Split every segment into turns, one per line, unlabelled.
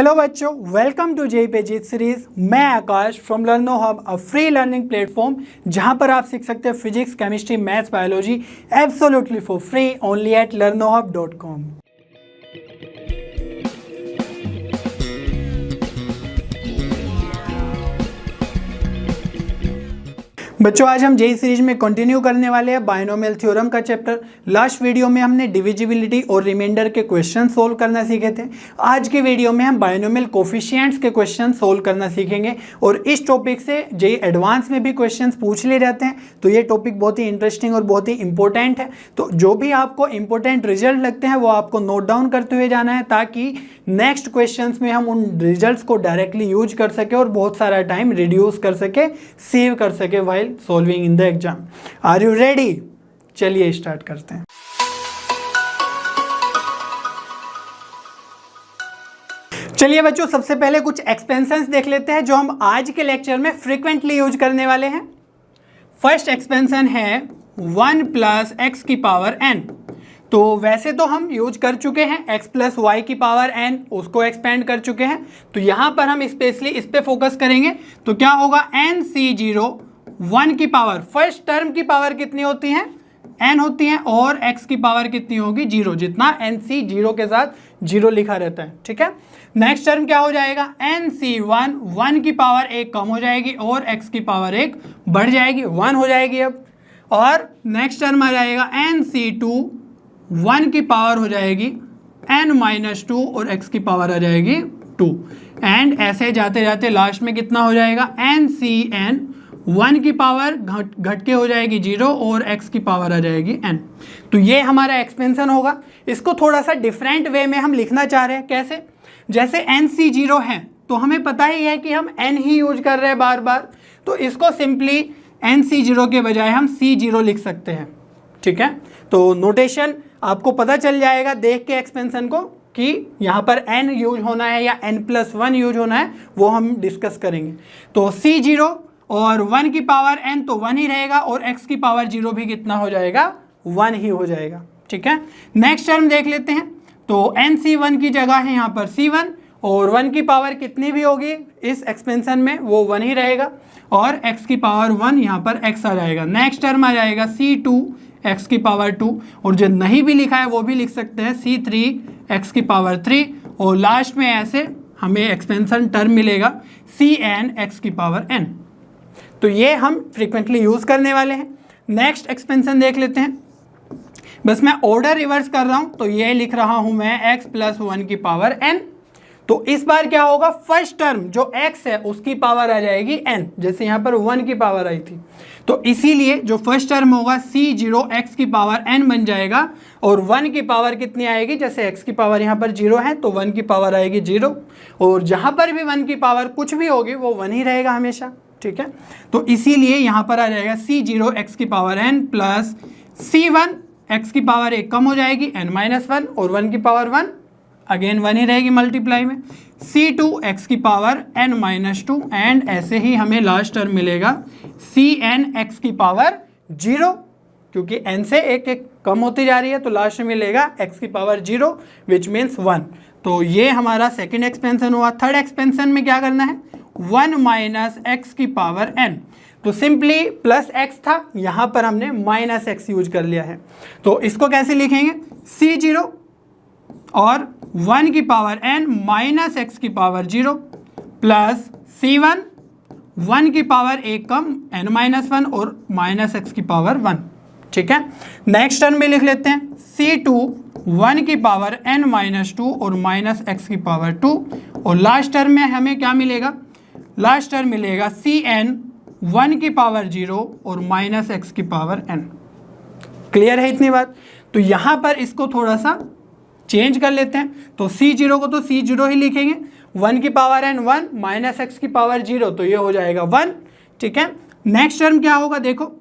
Hello बच्चों, welcome to JEE पेजिट series. मैं Akash from Learnohub, a free learning platform जहां पर आप सीख सकते हैं physics, chemistry, maths, biology absolutely for free only at learnohub.com। बच्चों, आज हम जेई सीरीज में कंटिन्यू करने वाले हैं बायनोमियल थ्योरम का चैप्टर। लास्ट वीडियो में हमने डिविजिबिलिटी और रिमाइंडर के क्वेश्चन सोल्व करना सीखे थे। आज के वीडियो में हम बायनोमियल कोफिशिएंट्स के क्वेश्चन सोल्व करना सीखेंगे और इस टॉपिक से जेई एडवांस में भी क्वेश्चंस पूछ ले जाते हैं, तो ये टॉपिक बहुत ही इंटरेस्टिंग और बहुत ही इंपॉर्टेंट है। तो जो भी आपको इंपॉर्टेंट रिजल्ट लगते हैं वो आपको नोट डाउन करते हुए जाना है, ताकि नेक्स्ट क्वेश्चंस में हम उन रिजल्ट्स को डायरेक्टली यूज कर सके और बहुत सारा टाइम रिड्यूस कर सके, सेव कर सके while solving in the exam. Are you ready? चलिए स्टार्ट करते हैं। चलिए बच्चों, सबसे पहले कुछ एक्सपेंशंस देख लेते हैं जो हम आज के लेक्चर में फ्रीक्वेंटली यूज करने वाले हैं। फर्स्ट एक्सपेंशन है 1 प्लस एक्स की पावर n। तो वैसे तो हम यूज कर चुके हैं x प्लस वाई की पावर n, उसको एक्सपेंड कर चुके हैं। तो यहां पर हम स्पेशली इस पे फोकस करेंगे। तो क्या होगा, nc0 1 की पावर, फर्स्ट टर्म की पावर कितनी होती है, n होती है, और x की पावर कितनी होगी, 0, जितना nc 0 के साथ 0 लिखा रहता है। ठीक है। नेक्स्ट टर्म क्या हो जाएगा, nc1 1 की पावर 1 कम हो जाएगी और x की पावर 1 बढ़ जाएगी, 1 हो जाएगी अब। और नेक्स्ट टर्म आ जाएगा nc2 1 की पावर हो जाएगी n-2 और x की पावर आ जाएगी 2। एंड ऐसे जाते जाते लास्ट में कितना हो जाएगा, ncn 1 की पावर घट के हो जाएगी 0 और x की पावर आ जाएगी n। तो ये हमारा एक्सपेंशन होगा। इसको थोड़ा सा डिफरेंट वे में हम लिखना चाह रहे हैं। कैसे, जैसे nc0 है तो हमें पता ही है कि हम n ही यूज कर रहे हैं बार बार, तो इसको सिंपली nc0 के बजाय हम c0 लिख सकते हैं। ठीक है। तो नोटेशन आपको पता चल जाएगा देख के एक्सपेंशन को कि यहाँ पर n यूज होना है या n+1 यूज होना है, वो हम डिस्कस करेंगे। तो c0 और 1 की पावर n तो 1 ही रहेगा और x की पावर 0 भी कितना हो जाएगा, 1 ही हो जाएगा। ठीक है। नेक्स्ट टर्म देख लेते हैं। तो nc1 की जगह है यहाँ पर c1 और 1 की पावर कितनी भी होगी इस एक्सपेंशन में वो 1 ही रहेगा और x की पावर 1 यहाँ पर x आ जाएगा। नेक्स्ट टर्म आ जाएगा c2 x की पावर 2, और जो नहीं भी लिखा है वो भी लिख सकते हैं c3 x की पावर 3, और लास्ट में ऐसे हमें एक्सपेंशन टर्म मिलेगा cn x की पावर n। तो ये हम फ्रीक्वेंटली यूज करने वाले हैं। नेक्स्ट एक्सपेंशन देख लेते हैं। बस मैं ऑर्डर रिवर्स कर रहा हूं, तो ये लिख रहा हूं मैं x प्लस 1 की पावर n। तो इस बार क्या होगा, फर्स्ट टर्म जो x है उसकी पावर आ जाएगी n, जैसे यहां पर 1 की पावर आई थी। तो इसीलिए जो फर्स्ट टर्म होगा c0 x की पावर n बन जाएगा, और 1 की पावर कितनी आएगी, जैसे x की पावर यहाँ पर 0 है तो 1 की पावर आएगी 0, और जहां पर भी 1 की पावर कुछ भी होगी वो 1 ही रहेगा हमेशा। ठीक है। तो इसीलिए यहां पर आ जाएगा c0 x की power n plus c1 x की पावर 1 कम हो जाएगी n-1 और 1 की पावर 1 अगेन 1 ही रहेगी मल्टीप्लाई में, c2 x की पावर n-2, एंड ऐसे ही हमें लास्ट टर्म मिलेगा cn x की पावर 0, क्योंकि n से एक एक कम होती जा रही है तो लास्ट में मिलेगा x की पावर 0 विच मीन्स 1। तो ये हमारा सेकेंड एक्सपेंशन हुआ। थर्ड एक्सपेंशन में क्या करना है, 1 माइनस एक्स की पावर n। तो सिंपली प्लस x था, यहां पर हमने माइनस x यूज कर लिया है। तो इसको कैसे लिखेंगे, c0 और 1 की पावर n माइनस x की पावर 0 प्लस c1 1 की पावर 1 कम n-1 और माइनस x की पावर 1। ठीक है। नेक्स्ट टर्म में लिख लेते हैं c2 1 की पावर n-2 और माइनस x की पावर 2, और लास्ट टर्म में हमें क्या मिलेगा, लास्ट टर्म मिलेगा cn 1 की पावर 0 और माइनस x की पावर n। क्लियर है इतनी बात। तो यहां पर इसको थोड़ा सा चेंज कर लेते हैं। तो c0 को तो c0 ही लिखेंगे, 1 की पावर n 1 माइनस x की पावर 0, तो ये हो जाएगा 1। ठीक है। नेक्स्ट टर्म क्या होगा, देखो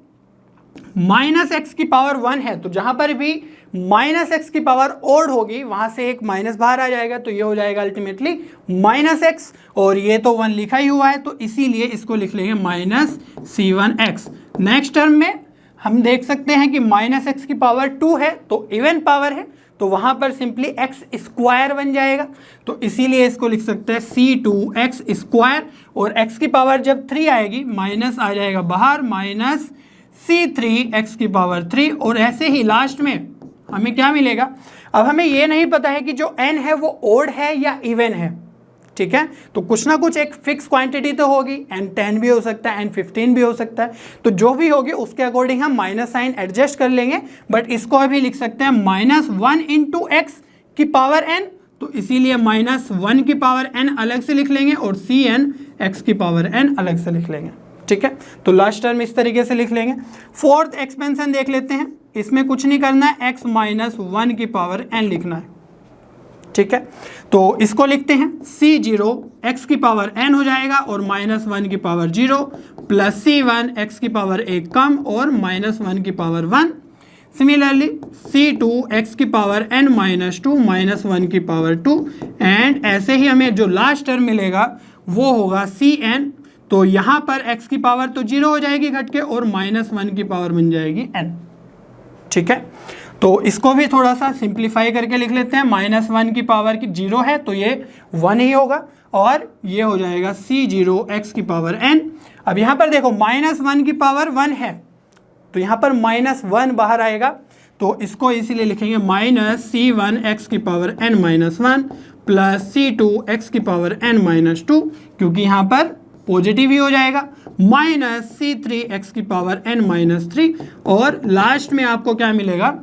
माइनस एक्स की पावर 1 है, तो जहां पर भी माइनस एक्स की पावर ओड होगी वहां से एक माइनस बाहर आ जाएगा, तो ये हो जाएगा अल्टीमेटली माइनस एक्स, और ये तो 1 लिखा ही हुआ है तो इसीलिए इसको लिख लेंगे माइनस c1x। नेक्स्ट टर्म में हम देख सकते हैं कि माइनस एक्स की पावर 2 है तो इवन पावर है, तो वहाँ पर सिंपली एक्स स्क्वायर बन जाएगा, तो इसीलिए इसको लिख सकते हैं C2x², और x की पावर जब 3 आएगी माइनस आ जाएगा बाहर, माइनस C3x⁻3, और ऐसे ही लास्ट में हमें क्या मिलेगा। अब हमें ये नहीं पता है कि जो n है वो ओड है या इवन है, ठीक है, तो कुछ ना कुछ एक फिक्स क्वांटिटी तो होगी, n10 भी हो सकता है, n15 भी हो सकता है, तो जो भी होगी उसके अकॉर्डिंग हम माइनस साइन एडजस्ट कर लेंगे, बट इसको अभी लिख सकते हैं -1 × x⁻n, तो इसीलिए -1 की पावर n अलग से लिख लेंगे और Cn x⁻n अलग से लिख लेंगे, ठीक है। तो लास्ट टर्म इस तरीके से लिख लेंगे। फोर्थ एक्सपेंशन देख लेते हैं, इसमें कुछ नहीं करना है, x -1 की पावर n लिखना है, ठीक है। तो इसको लिखते हैं C0 x⁻n हो जाएगा और -1 की पावर 0 प्लस C1 x⁻1 कम और -1 की पावर 1। सिमिलरली C2 x⁻n -2 -1 की पावर 2, एंड ऐसे ही हमें जो लास्ट टर्म मिलेगा वो होगा Cn, तो यहाँ पर x की पावर तो 0 हो जाएगी घट के और -1 की पावर बन जाएगी n, ठीक है। तो इसको भी थोड़ा सा सिंप्लीफाई करके लिख लेते हैं, -1 की पावर की 0 है तो ये 1 ही होगा, और ये हो जाएगा C0 x⁻n। अब यहाँ पर देखो -1 की पावर 1 है, तो यहाँ पर -1 बाहर आएगा, तो इसको इसीलिए लिखेंगे -C1 x⁻n -1 plus C2 x⁻n -2, क्योंकि यहाँ पर पॉजिटिव ही हो जाएगा, -C3 x⁻n -3, और लास्ट में आपको क्या मिलेगा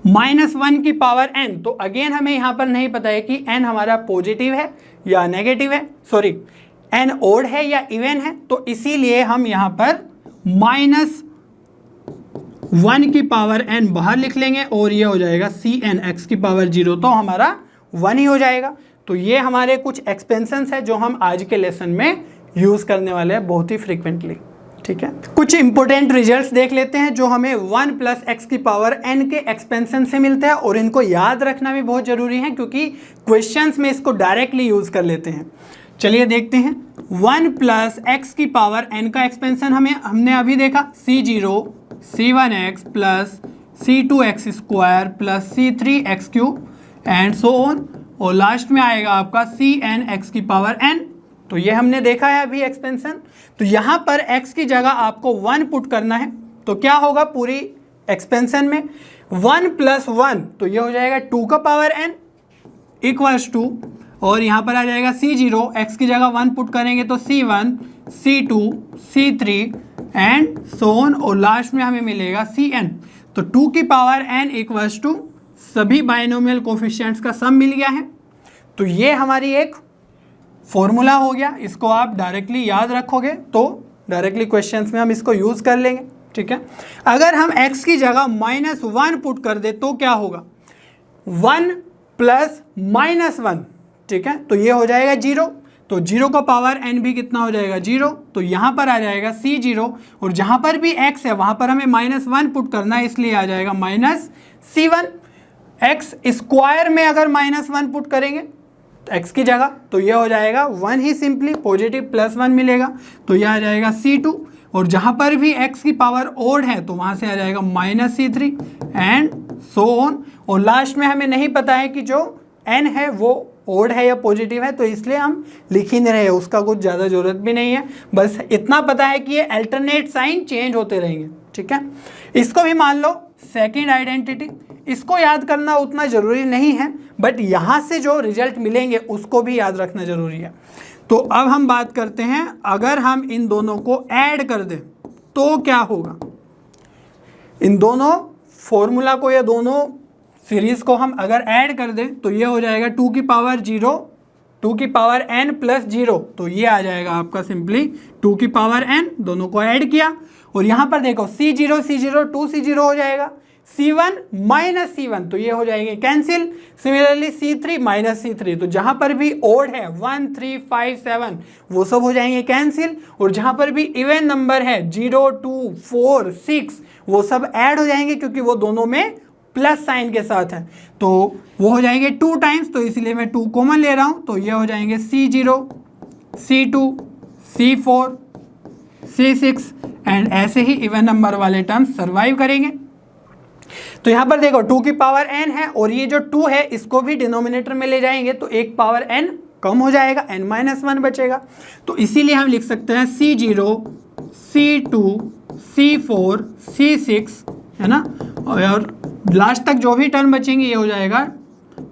-1 की पावर n। तो अगेन हमें यहाँ पर नहीं पता है कि n हमारा पॉजिटिव है या नेगेटिव है, सॉरी n ओड है या इवन है, तो इसीलिए हम यहाँ पर -1 की पावर n बाहर लिख लेंगे और ये हो जाएगा Cn x⁻0, तो हमारा 1 ही हो जाएगा। तो ये हमारे कुछ एक्सपेंशंस है जो हम आज के लेसन में यूज़ करने वाले हैं बहुत ही फ्रीक्वेंटली, ठीक है। कुछ इंपॉर्टेंट रिजल्ट्स देख लेते हैं जो हमें 1 + x⁻n के एक्सपेंशन से मिलते हैं, और इनको याद रखना भी बहुत ज़रूरी है क्योंकि क्वेश्चंस में इसको डायरेक्टली यूज़ कर लेते हैं। चलिए देखते हैं, 1 + x⁻n का एक्सपेंशन हमने अभी देखा, C0 C1x plus C2x² plus C3x³ and so on, और लास्ट में आएगा आपका Cn x⁻n। तो ये हमने देखा है अभी एक्सपेंशन। तो यहाँ पर x की जगह आपको 1 पुट करना है, तो क्या होगा पूरी एक्सपेंशन में 1 + 1, तो ये हो जाएगा 2 का पावर n इक्वल्स टू, और यहाँ पर आ जाएगा C0 x की जगह 1 पुट करेंगे तो C1 C2 C3 and so on, और लास्ट में हमें मिलेगा Cn। तो 2 की पावर n इक्वल्स टू सभी बाइनोमियल कोफिशिएंट्स का सम मिल गया है। तो ये हमारी एक फॉर्मूला हो गया, इसको आप डायरेक्टली याद रखोगे तो डायरेक्टली क्वेश्चंस में हम इसको यूज़ कर लेंगे, ठीक है। अगर हम x की जगह -1 पुट कर दे तो क्या होगा, 1 + -1, ठीक है, तो ये हो जाएगा 0, तो 0 का पावर n भी कितना हो जाएगा 0, तो यहाँ पर आ जाएगा C0, और जहाँ पर भी x है वहाँ पर हमें -1 पुट करना है, इसलिए आ जाएगा -C1 x² में अगर -1 पुट करेंगे तो x की जगह, तो ये हो जाएगा 1 ही, सिंपली पॉजिटिव +1 मिलेगा, तो ये आ जाएगा C2, और जहाँ पर भी x की पावर ओड है तो वहाँ से आ जाएगा -C3 एंड सो ऑन, और लास्ट में हमें नहीं पता है कि जो n है वो ओड है या पॉजिटिव है, तो इसलिए हम लिख ही नहीं रहे, उसका कुछ ज़्यादा ज़रूरत भी नहीं है, बस इतना पता है कि ये अल्टरनेट साइन चेंज होते रहेंगे, ठीक है। इसको भी मान लो सेकंड आइडेंटिटी, इसको याद करना उतना ज़रूरी नहीं है, बट यहाँ से जो रिजल्ट मिलेंगे उसको भी याद रखना ज़रूरी है। तो अब हम बात करते हैं, अगर हम इन दोनों को ऐड कर दें तो क्या होगा। इन दोनों फॉर्मूला को या दोनों सीरीज़ को हम अगर ऐड कर दें तो ये हो जाएगा 2 की पावर 0 2 की पावर n + 0, तो ये आ जाएगा आपका सिंपली 2 की पावर n, दोनों को ऐड किया, और यहाँ पर देखो C0 C0 2C0 हो जाएगा, C1 - C1, तो ये हो जाएंगे कैंसिल। सिमिलरली C3 - C3, तो जहाँ पर भी ओड है 1 3 5 7 वो सब हो जाएंगे कैंसिल, और जहाँ पर भी इवन नंबर है 0 2 4 6 वो सब ऐड हो जाएंगे क्योंकि वो दोनों में प्लस साइन के साथ है, तो वो हो जाएंगे 2 टाइम्स, तो इसीलिए मैं 2 कॉमन ले रहा हूँ, तो ये हो जाएंगे C0 C2 C4 C6 and ऐसे ही इवन नंबर वाले टर्म्स सर्वाइव करेंगे। तो यहाँ पर देखो 2 की पावर n है और ये जो 2 है इसको भी डिनोमिनेटर में ले जाएंगे तो एक पावर n कम हो जाएगा, n-1 बचेगा। तो इसीलिए हम लिख सकते हैं C0, C2, C4, C6, है ना, और लास्ट तक जो भी टर्म बचेंगे ये हो जाएगा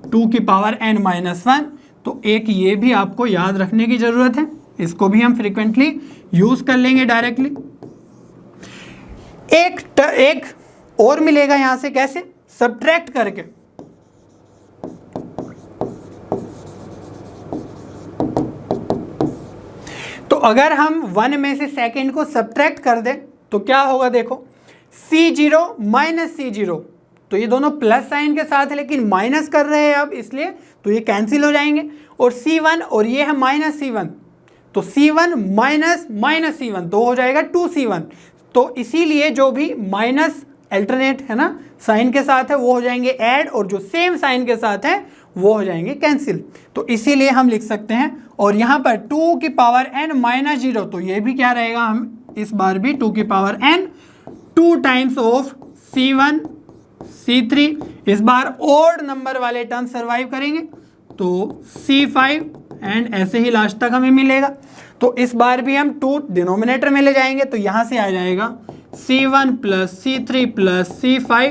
2 की पावर n-1। तो एक ये भी आपको याद रखने की ज़रूरत है, इसको भी हम फ्रीक्वेंटली यूज़ कर लेंगे डायरेक्टली। एक और मिलेगा यहाँ से, कैसे? सब्ट्रैक्ट करके। तो अगर हम 1 में से सेकेंड को सब्ट्रैक्ट कर दें तो क्या होगा, देखो C0 माइनस C0, तो ये दोनों प्लस साइन के साथ है लेकिन माइनस कर रहे हैं अब, इसलिए तो ये कैंसिल हो जाएंगे। और C1 और ये है माइनस C1, तो C1 माइनस माइनस C1 तो हो जाएगा 2C1। तो इसीलिए जो भी माइनस अल्टरनेट है ना साइन के साथ है वो हो जाएंगे ऐड, और जो सेम साइन के साथ है वो हो जाएंगे कैंसिल। तो इसीलिए हम लिख सकते हैं, और यहाँ पर 2 की पावर n-0, तो ये भी क्या रहेगा, हम इस बार भी 2 की power n 2 times of C1 C3, इस बार ओड नंबर वाले टर्म सर्वाइव करेंगे तो C5 एंड ऐसे ही लास्ट तक हमें मिलेगा। तो इस बार भी हम 2 डिनोमिनेटर में ले जाएंगे तो यहाँ से आ जाएगा C1 plus C3 plus C5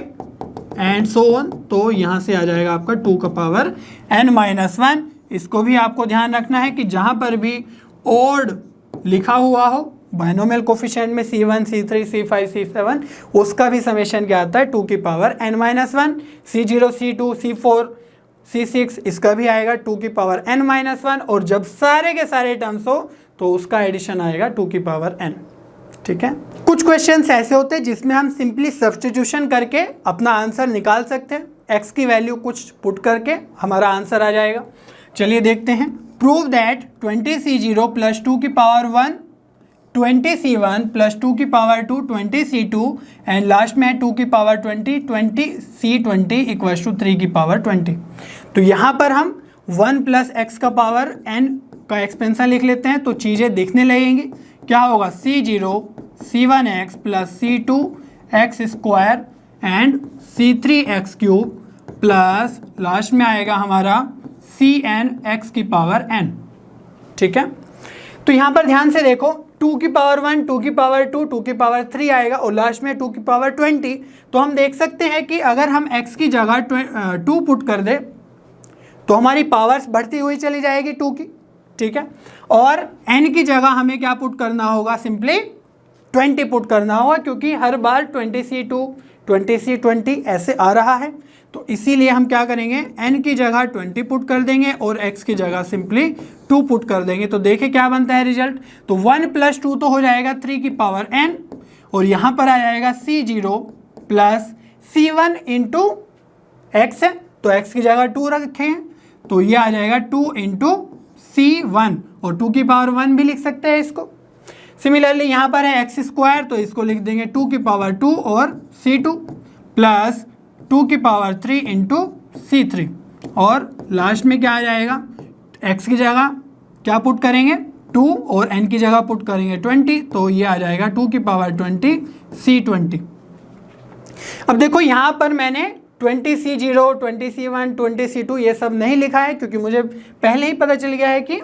and so on. तो यहाँ से आ जाएगा आपका 2 का पावर n-1। इसको भी आपको ध्यान रखना है कि जहाँ पर भी ओड लिखा हुआ हो बाइनोमियल कोफिशिएंट में C1 C3 C5 C7, उसका भी समेशन क्या आता है 2 की power n-1। C0 C2 C4 C6 इसका भी आएगा 2 की पावर n-1, और जब सारे के सारे टर्म्स हो तो उसका एडिशन आएगा 2 की पावर n। ठीक है, कुछ क्वेश्चंस ऐसे होते हैं जिसमें हम सिंपली सब्स्टिट्यूशन करके अपना आंसर निकाल सकते हैं। x की वैल्यू कुछ पुट करके हमारा आंसर आ जाएगा। चलिए देखते हैं। प्रूव दैट 20C0 प्लस 2 की पावर 1 20C1 प्लस 2 की पावर 2 20C2 एंड लास्ट में है 2 की पावर 20 20C20 इक्वल्स टू 3 की पावर 20। तो यहाँ पर हम 1 प्लस एक्स का पावर n का एक्सपेंशन लिख लेते हैं तो चीज़ें दिखने लगेंगी। क्या होगा, C0 C1x plus C2 x square and C3 x cube plus last में आएगा हमारा Cn x की पावर n। ठीक है, तो यहाँ पर ध्यान से देखो 2 की पावर 1 2 की पावर 2 2 की पावर 3 आएगा और लास्ट में 2 की पावर 20। तो हम देख सकते हैं कि अगर हम x की जगह 2 पुट कर दे तो हमारी पावर्स बढ़ती हुई चली जाएगी 2 की। ठीक है, और n की जगह हमें क्या पुट करना होगा, सिंपली 20 पुट करना होगा, क्योंकि हर बार 20C2 20C20 ऐसे आ रहा है। तो इसीलिए हम क्या करेंगे, n की जगह 20 पुट कर देंगे और x की जगह सिंपली 2 पुट कर देंगे। तो देखिए क्या बनता है रिजल्ट। तो 1 प्लस 2 तो हो जाएगा 3 की पावर n, और यहाँ पर आ जाएगा C0 plus C1 into x है तो x की जगह 2 रखे हैं तो ये आ जाएगा 2 इंटू C1, और 2 की पावर 1 भी लिख सकते हैं इसको। सिमिलरली यहाँ पर है एक्स स्क्वायर तो इसको लिख देंगे 2 की पावर 2 और C2 प्लस 2 की पावर 3 इंटू C3, और लास्ट में क्या आ जाएगा, x की जगह क्या पुट करेंगे 2 और n की जगह पुट करेंगे 20, तो ये आ जाएगा 2 की पावर 20 C20। अब देखो यहाँ पर मैंने 20C0 20C1 20C2 ये सब नहीं लिखा है क्योंकि मुझे पहले ही पता चल गया है कि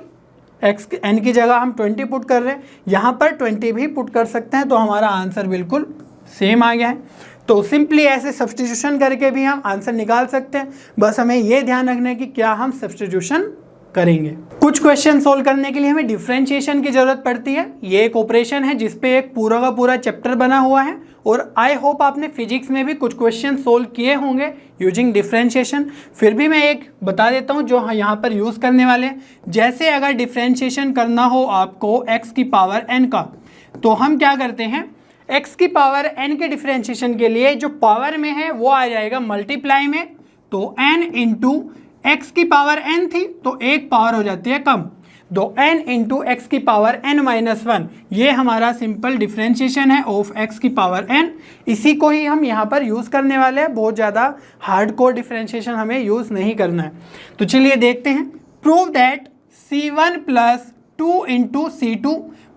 n की जगह हम 20 पुट कर रहे हैं, यहाँ पर 20 भी पुट कर सकते हैं तो हमारा आंसर बिल्कुल सेम आ गया है। तो सिंपली ऐसे सब्स्टिट्यूशन करके भी हम आंसर निकाल सकते हैं, बस हमें ये ध्यान रखना है कि क्या हम सब्स्टिट्यूशन करेंगे। कुछ क्वेश्चन सोल्व करने के लिए हमें डिफरेंशिएशन की ज़रूरत पड़ती है। ये एक ऑपरेशन है जिसपे एक पूरा का पूरा चैप्टर बना हुआ है, और आई होप आपने फिजिक्स में भी कुछ क्वेश्चन सोल्व किए होंगे यूजिंग डिफरेंशिएशन। फिर भी मैं एक बता देता हूँ जो यहाँ पर यूज़ करने वाले हैं। जैसे अगर डिफरेंशिएशन करना हो आपको x की पावर n का, तो हम क्या करते हैं, x की पावर n के डिफरेंशिएशन के लिए जो पावर में है वो आ जाएगा मल्टीप्लाई में, तो n इंटू एक्स की पावर n थी तो एक पावर हो जाती है कम, तो n इंटू एक्स की पावर n-1, ये हमारा सिंपल डिफरेंशिएशन है ऑफ x की पावर n। इसी को ही हम यहाँ पर यूज़ करने वाले हैं, बहुत ज़्यादा हार्डकोर डिफरेंशिएशन हमें यूज़ नहीं करना है। तो चलिए देखते हैं। Prove that C1 plus 2 into C2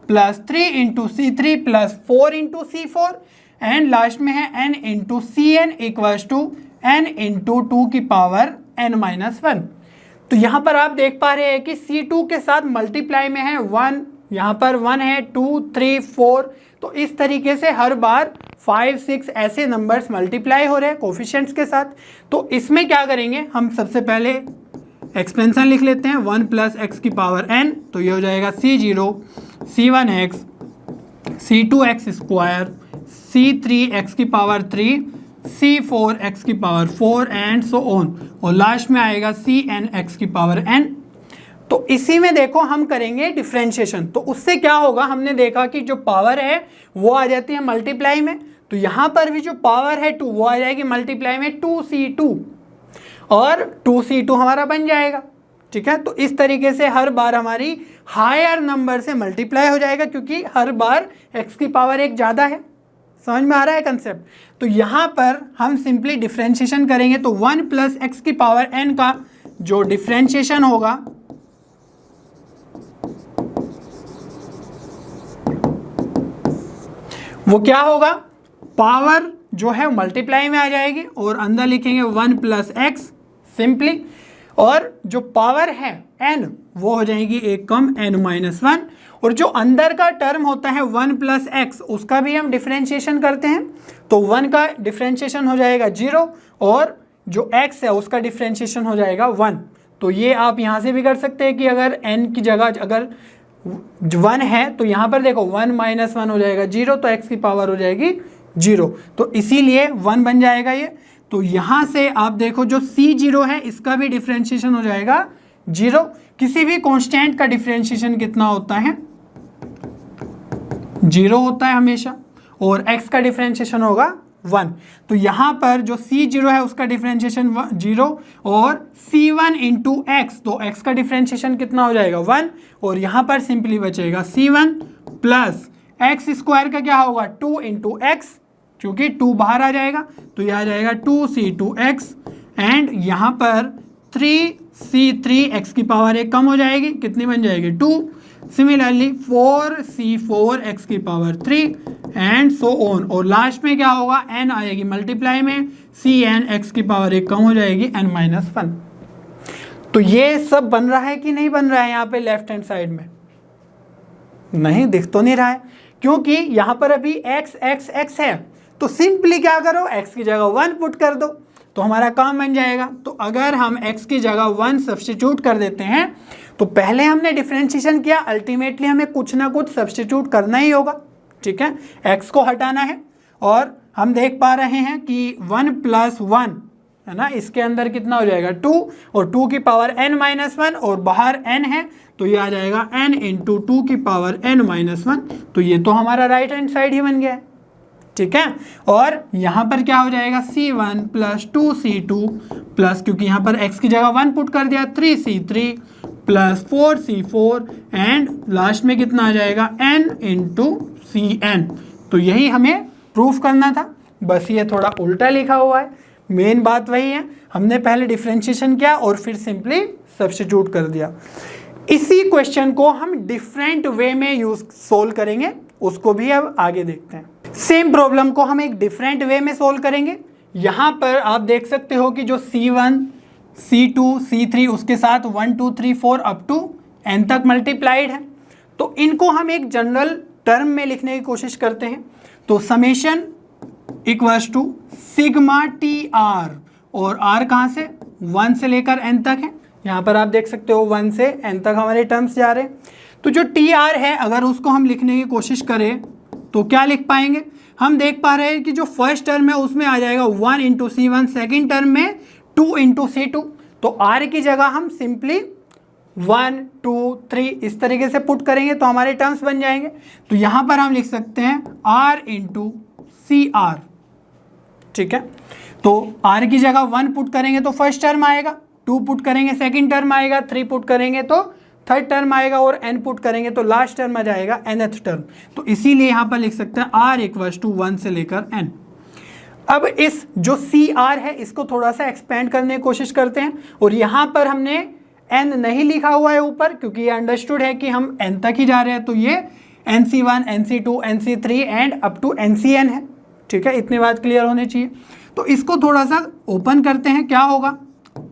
plus 3 into C3 plus 4 into C4 and last में है n into C N equals to n into 2 की पावर n-1। तो यहाँ पर आप देख पा रहे हैं कि C2 के साथ मल्टीप्लाई में है 1, यहाँ पर 1 है, 2, 3, 4। तो इस तरीके से हर बार 5, 6 ऐसे नंबर्स मल्टीप्लाई हो रहे हैं कोफिशिएंट्स के साथ। तो इसमें क्या करेंगे, हम सबसे पहले एक्सपेंशन लिख लेते हैं 1 प्लस एक्स की पावर n। तो ये हो जाएगा C0 C1x C2x square C3x की पावर 3 C4x की पावर 4 एंड सो ऑन, और लास्ट में आएगा Cnx की पावर n। तो इसी में देखो हम करेंगे डिफरेंशिएशन। तो उससे क्या होगा, हमने देखा कि जो पावर है वो आ जाती है मल्टीप्लाई में, तो यहाँ पर भी जो पावर है 2 वो आ जाएगी मल्टीप्लाई में 2c2, और 2c2 हमारा बन जाएगा। ठीक है, तो इस तरीके से हर बार हमारी हायर नंबर से मल्टीप्लाई हो जाएगा, क्योंकि हर बार x की पावर 1 ज़्यादा है। समझ में आ रहा है कंसेप्ट? तो यहाँ पर हम सिंपली डिफरेंशिएशन करेंगे, तो 1 प्लस एक्स की पावर n का जो डिफरेंशिएशन होगा वो क्या होगा, पावर जो है मल्टीप्लाई में आ जाएगी और अंदर लिखेंगे 1 प्लस एक्स सिंपली, और जो पावर है n वो हो जाएगी एक कम n-1, और जो अंदर का टर्म होता है 1 प्लस एक्स उसका भी हम डिफरेंशिएशन करते हैं। तो 1 का डिफरेंशिएशन हो जाएगा 0, और जो x है उसका डिफरेंशिएशन हो जाएगा 1। तो ये आप यहाँ से भी कर सकते हैं कि अगर n की जगह अगर 1 है तो यहाँ पर देखो 1-1 हो जाएगा 0, तो x की पावर हो जाएगी 0, तो इसीलिए 1 बन जाएगा ये। तो यहाँ से आप देखो जो C0 है इसका भी डिफरेंशिएशन हो जाएगा 0। किसी भी कांस्टेंट का डिफरेंशिएशन कितना होता है, 0 होता है हमेशा, और x का डिफरेंशिएशन होगा 1। तो यहाँ पर जो C0 है उसका डिफरेंशिएशन 0, और C1 इंटू एक्स, तो x का डिफरेंशिएशन कितना हो जाएगा 1, और यहाँ पर सिंपली बचेगा C1 प्लस एक्स स्क्वायर का क्या होगा 2 इंटू एक्स, क्योंकि 2 बाहर आ जाएगा तो यह आ जाएगा 2c2x, एंड यहाँ पर 3c3x की पावर 1 कम हो जाएगी, कितनी बन जाएगी 2। सिमिलरली 4c4x की पावर 3 एंड सो ऑन, और लास्ट में क्या होगा n आएगी मल्टीप्लाई में, cnx की पावर 1 कम हो जाएगी n-1। तो ये सब बन रहा है कि नहीं बन रहा है यहाँ पे लेफ्ट हैंड साइड में? नहीं दिख तो नहीं रहा है, क्योंकि यहाँ पर अभी x x x है, तो सिंपली क्या करो x की जगह 1 पुट कर दो तो हमारा काम बन जाएगा। तो अगर हम x की जगह 1 सब्स्टिट्यूट कर देते हैं, तो पहले हमने डिफरेंशिएशन किया, अल्टीमेटली हमें कुछ ना कुछ सब्स्टिट्यूट करना ही होगा। ठीक है, x को हटाना है, और हम देख पा रहे हैं कि 1 प्लस 1 है ना, इसके अंदर कितना हो जाएगा 2, और 2 की पावर n-1, और बाहर n है तो ये आ जाएगा n इंटू 2 की पावर n-1। तो ये तो हमारा राइट हैंड साइड ही बन गया है। ठीक है, और यहाँ पर क्या हो जाएगा C1 प्लस 2c2 प्लस, क्योंकि यहाँ पर x की जगह 1 पुट कर दिया, 3c3 plus 4c4, and last में कितना आ जाएगा n इंटू cn। तो यही हमें प्रूफ करना था, बस ये थोड़ा उल्टा लिखा हुआ है। मेन बात वही है, हमने पहले डिफरेंशिएशन किया और फिर सिंपली सब्स्टिट्यूट कर दिया। इसी क्वेश्चन को हम डिफरेंट वे में यूज सोल्व करेंगे, उसको भी अब आगे देखते हैं। सेम प्रॉब्लम को हम एक डिफरेंट वे में सोल्व करेंगे। यहाँ पर आप देख सकते हो कि जो C1 C2 C3 उसके साथ 1 2 3 4 अप टू n तक मल्टीप्लाइड है, तो इनको हम एक जनरल टर्म में लिखने की कोशिश करते हैं। तो summation equals to sigma T R, और r कहाँ से 1 से लेकर n तक है, यहाँ पर आप देख सकते हो 1 से n तक हमारे टर्म्स जा रहे हैं। तो जो टी आर है अगर उसको हम लिखने की कोशिश करें तो क्या लिख पाएंगे, हम देख पा रहे हैं कि जो फर्स्ट टर्म है उसमें आ जाएगा 1 इंटू C1, सेकेंड टर्म में 2 इंटू C2। तो r की जगह हम सिंपली 1 2 3 इस तरीके से पुट करेंगे तो हमारे टर्म्स बन जाएंगे। तो यहाँ पर हम लिख सकते हैं r इंटू CR। ठीक है, तो r की जगह 1 पुट करेंगे तो फर्स्ट टर्म आएगा, 2 पुट करेंगे सेकेंड टर्म आएगा, 3 पुट करेंगे तो थर्ड टर्म आएगा, और n पुट करेंगे तो लास्ट टर्म आ जाएगा nth टर्म। तो इसीलिए यहाँ पर लिख सकते हैं r इक्वल्स टू 1 से लेकर n। अब इस जो CR है इसको थोड़ा सा एक्सपेंड करने की कोशिश करते हैं, और यहाँ पर हमने n नहीं लिखा हुआ है ऊपर, क्योंकि ये अंडरस्टूड है कि हम n तक ही जा रहे हैं। तो ये NC1 NC2 NC3 and up to NCN है। ठीक है, इतनी बात क्लियर होनी चाहिए। तो इसको थोड़ा सा ओपन करते हैं, क्या होगा,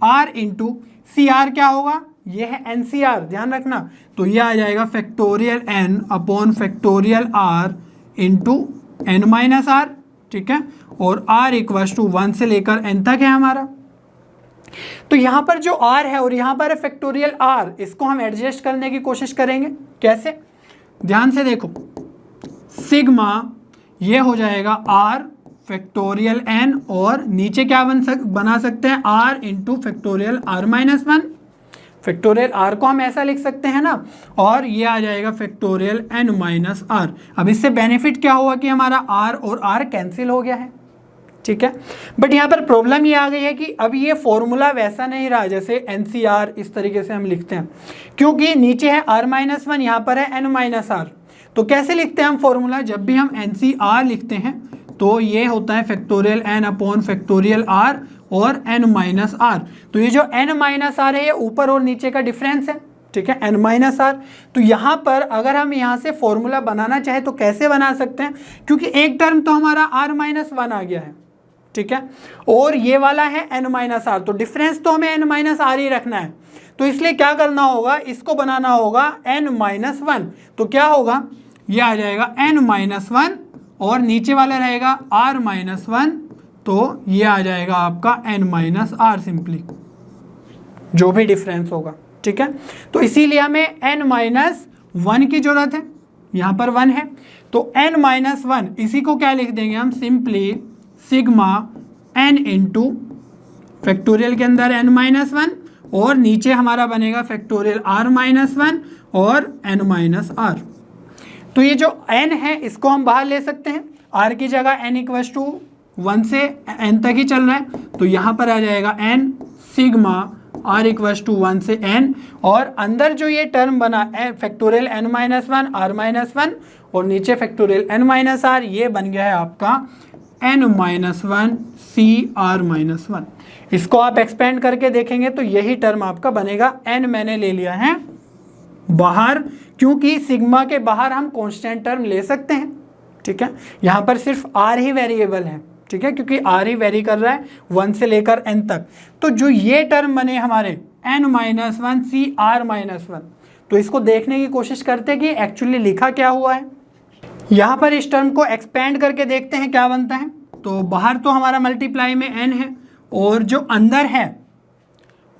r इंटू सी आर क्या होगा, ये है एन सी आर, ध्यान रखना। तो ये आ जाएगा factorial n upon factorial r into N minus R, ठीक है, और r इक्वल टू 1 से लेकर n तक है हमारा। तो यहाँ पर जो r है और यहाँ पर है फैक्टोरियल r, इसको हम एडजस्ट करने की कोशिश करेंगे। कैसे, ध्यान से देखो, सिग्मा ये हो जाएगा r फैक्टोरियल n और नीचे क्या बना सकते हैं, r into factorial r minus 1। Factorial r को हम ऐसा लिख सकते हैं ना, और ये आ जाएगा फैक्टोरियल n माइनस r। अब इससे बेनिफिट क्या हुआ कि हमारा r और r कैंसिल हो गया है, ठीक है। बट यहाँ पर प्रॉब्लम ये आ गई है कि अब ये फॉर्मूला वैसा नहीं रहा जैसे NCR इस तरीके से हम लिखते हैं, क्योंकि नीचे है r माइनस 1, यहाँ पर है n माइनस r। तो कैसे लिखते हैं हम फॉर्मूला, जब भी हम NCR लिखते हैं तो ये होता है factorial n upon factorial r और n माइनस r। तो ये जो n माइनस r है ये ऊपर और नीचे का डिफरेंस है, ठीक है, n माइनस r। तो यहाँ पर अगर हम यहाँ से फॉर्मूला बनाना चाहे तो कैसे बना सकते हैं, क्योंकि एक टर्म तो हमारा r माइनस 1 आ गया है, ठीक है, और ये वाला है n माइनस r, तो डिफरेंस तो हमें n माइनस r ही रखना है। तो इसलिए क्या करना होगा, इसको बनाना होगा n माइनस 1। तो क्या होगा, ये आ जाएगा n माइनस 1 और नीचे वाला रहेगा r माइनस 1, तो ये आ जाएगा आपका n माइनस r सिंपली, जो भी डिफरेंस होगा, ठीक है। तो इसीलिए हमें n माइनस 1 की जरूरत है, यहाँ पर 1 है, तो n माइनस 1 इसी को क्या लिख देंगे हम, simply sigma n into factorial के अंदर n माइनस 1 और नीचे हमारा बनेगा फैक्टोरियल r माइनस 1 और n माइनस r। तो ये जो n है इसको हम बाहर ले सकते हैं, r की जगह n इक्वल टू 1 से n तक ही चल रहा है, तो यहाँ पर आ जाएगा n sigma r equal to 1 से n, और अंदर जो ये टर्म बना factorial n minus 1 r minus 1 और नीचे फैक्टोरियल n माइनस r, ये बन गया है आपका n minus 1 c r minus 1। इसको आप एक्सपेंड करके देखेंगे तो यही टर्म आपका बनेगा। n मैंने ले लिया है बाहर, क्योंकि सिग्मा के बाहर हम कांस्टेंट टर्म ले सकते हैं, ठीक है। यहाँ पर सिर्फ r ही वेरिएबल है, ठीक है, क्योंकि r ही वेरी कर रहा है 1 से लेकर n तक। तो जो ये टर्म बने हमारे n minus 1 c r minus 1, तो इसको देखने की कोशिश करते हैं कि एक्चुअली लिखा क्या हुआ है। यहाँ पर इस टर्म को एक्सपेंड करके देखते हैं क्या बनता है। तो बाहर तो हमारा मल्टीप्लाई में n है और जो अंदर है